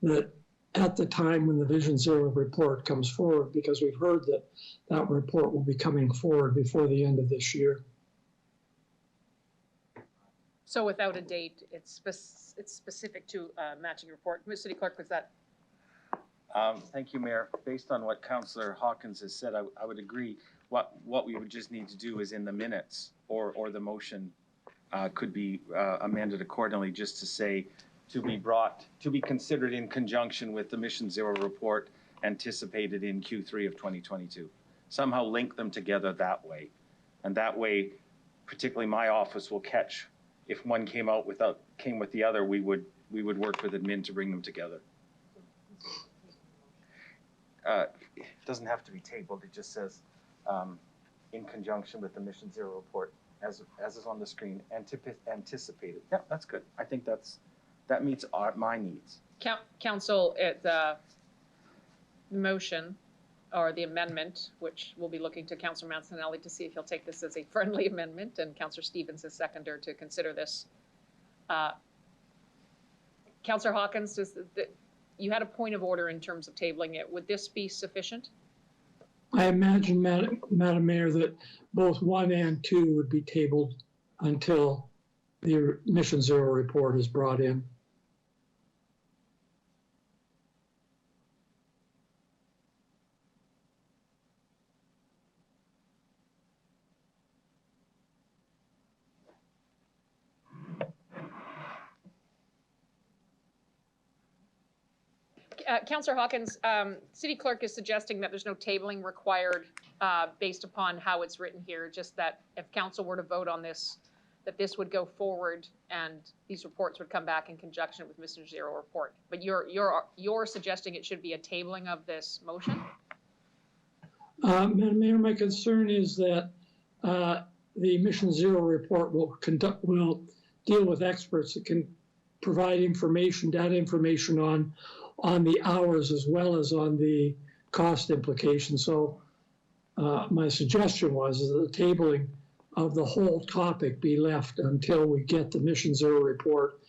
that at the time when the Vision Zero report comes forward, because we've heard that that report will be coming forward before the end of this year. So without a date, it's specific to a matching report. Ms. City Clerk, was that? Thank you, Mayor. Based on what Councillor Hawkins has said, I would agree. What we would just need to do is in the minutes or the motion could be amended accordingly, just to say to be considered in conjunction with the Mission Zero report anticipated in Q3 of 2022. Somehow link them together that way. And that way, particularly my office will catch, if one came with the other, we would work with admin to bring them together. It doesn't have to be tabled, it just says in conjunction with the Mission Zero report, as is on the screen, anticipated. Yeah, that's good. I think that meets my needs. Council, the motion or the amendment, which we'll be looking to Councillor Mancinelli to see if he'll take this as a friendly amendment, and Councillor Stevens as seconder to consider this. Councillor Hawkins, you had a point of order in terms of tabling it. Would this be sufficient? I imagine, Madam Mayor, that both 1 and 2 would be tabled until the Mission Zero report is brought in. Councillor Hawkins, City Clerk is suggesting that there's no tabling required based upon how it's written here, just that if council were to vote on this, that this would go forward and these reports would come back in conjunction with Mr. Zero report. But you're suggesting it should be a tabling of this motion? Madam Mayor, my concern is that the Mission Zero report will deal with experts that can provide information, data information on the hours as well as on the cost implications. So my suggestion was that the tabling of the whole topic be left until we get the Mission Zero report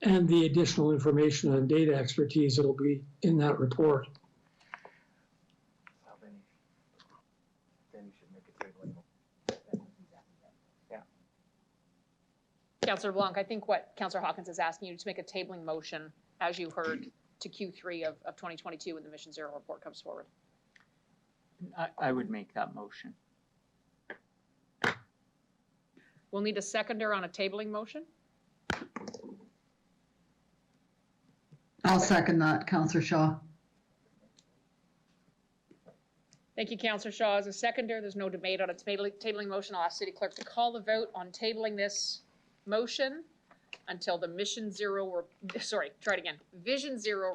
and the additional information and data expertise that'll be in that report. Councillor Blanc, I think what Councillor Hawkins is asking you to make a tabling motion, as you heard, to Q3 of 2022 when the Mission Zero report comes forward. I would make that motion. We'll need a seconder on a tabling motion. I'll second that, Councillor Shaw. Thank you, Councillor Shaw. As a seconder, there's no debate on a tabling motion. I'll ask City Clerk to call the vote on tabling this motion until the Vision Zero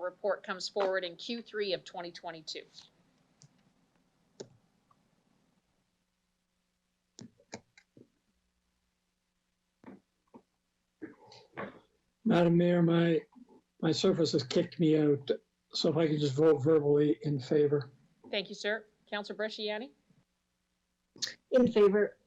report comes forward in Q3 of 2022. Madam Mayor, my Surface has kicked me out, so if I could just vote verbally in favor. Thank you, sir. Councillor Bresciani? In favor.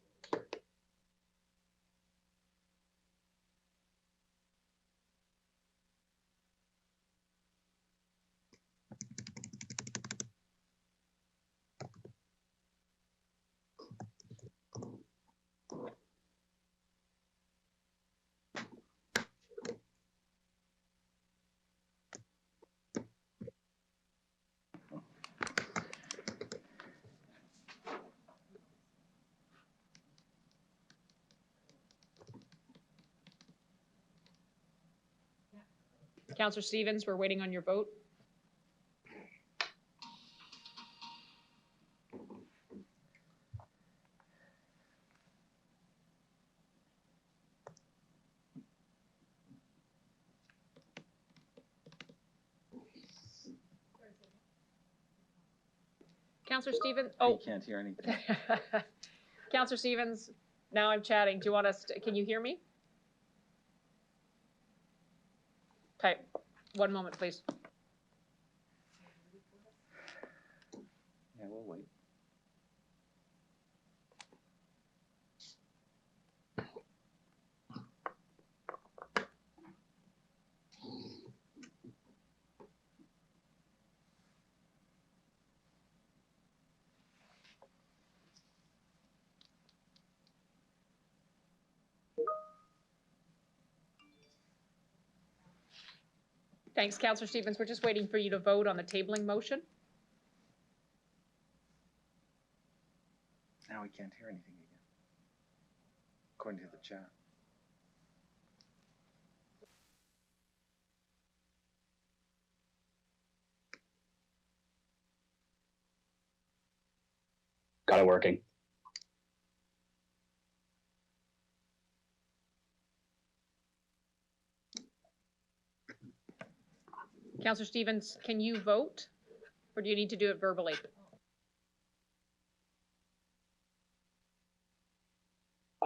Councillor Stevens, we're waiting on your vote. Councillor Stevens, You can't hear anything. Councillor Stevens, now I'm chatting. Do you want us to, can you hear me? Okay, one moment, please. Yeah, we'll wait. Thanks, Councillor Stevens. We're just waiting for you to vote on the tabling motion. Now we can't hear anything again, according to the chat. Got it working. Councillor Stevens, can you vote, or do you need to do it verbally?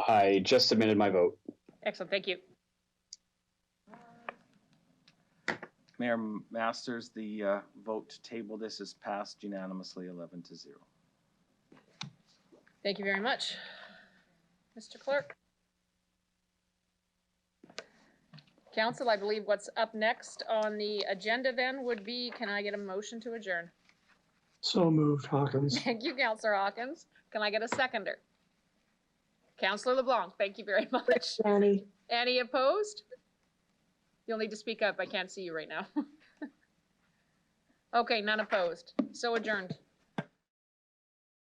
I just submitted my vote. Excellent, thank you. Mayor Masters, the vote to table this is passed unanimously 11-0. Thank you very much. Mr. Clerk. Council, I believe what's up next on the agenda then would be, can I get a motion to adjourn? So moved, Hawkins. Thank you, Councillor Hawkins. Can I get a seconder? Councillor LeBlanc, thank you very much. Any opposed? You'll need to speak up. I can't see you right now. Okay, none opposed. So adjourned.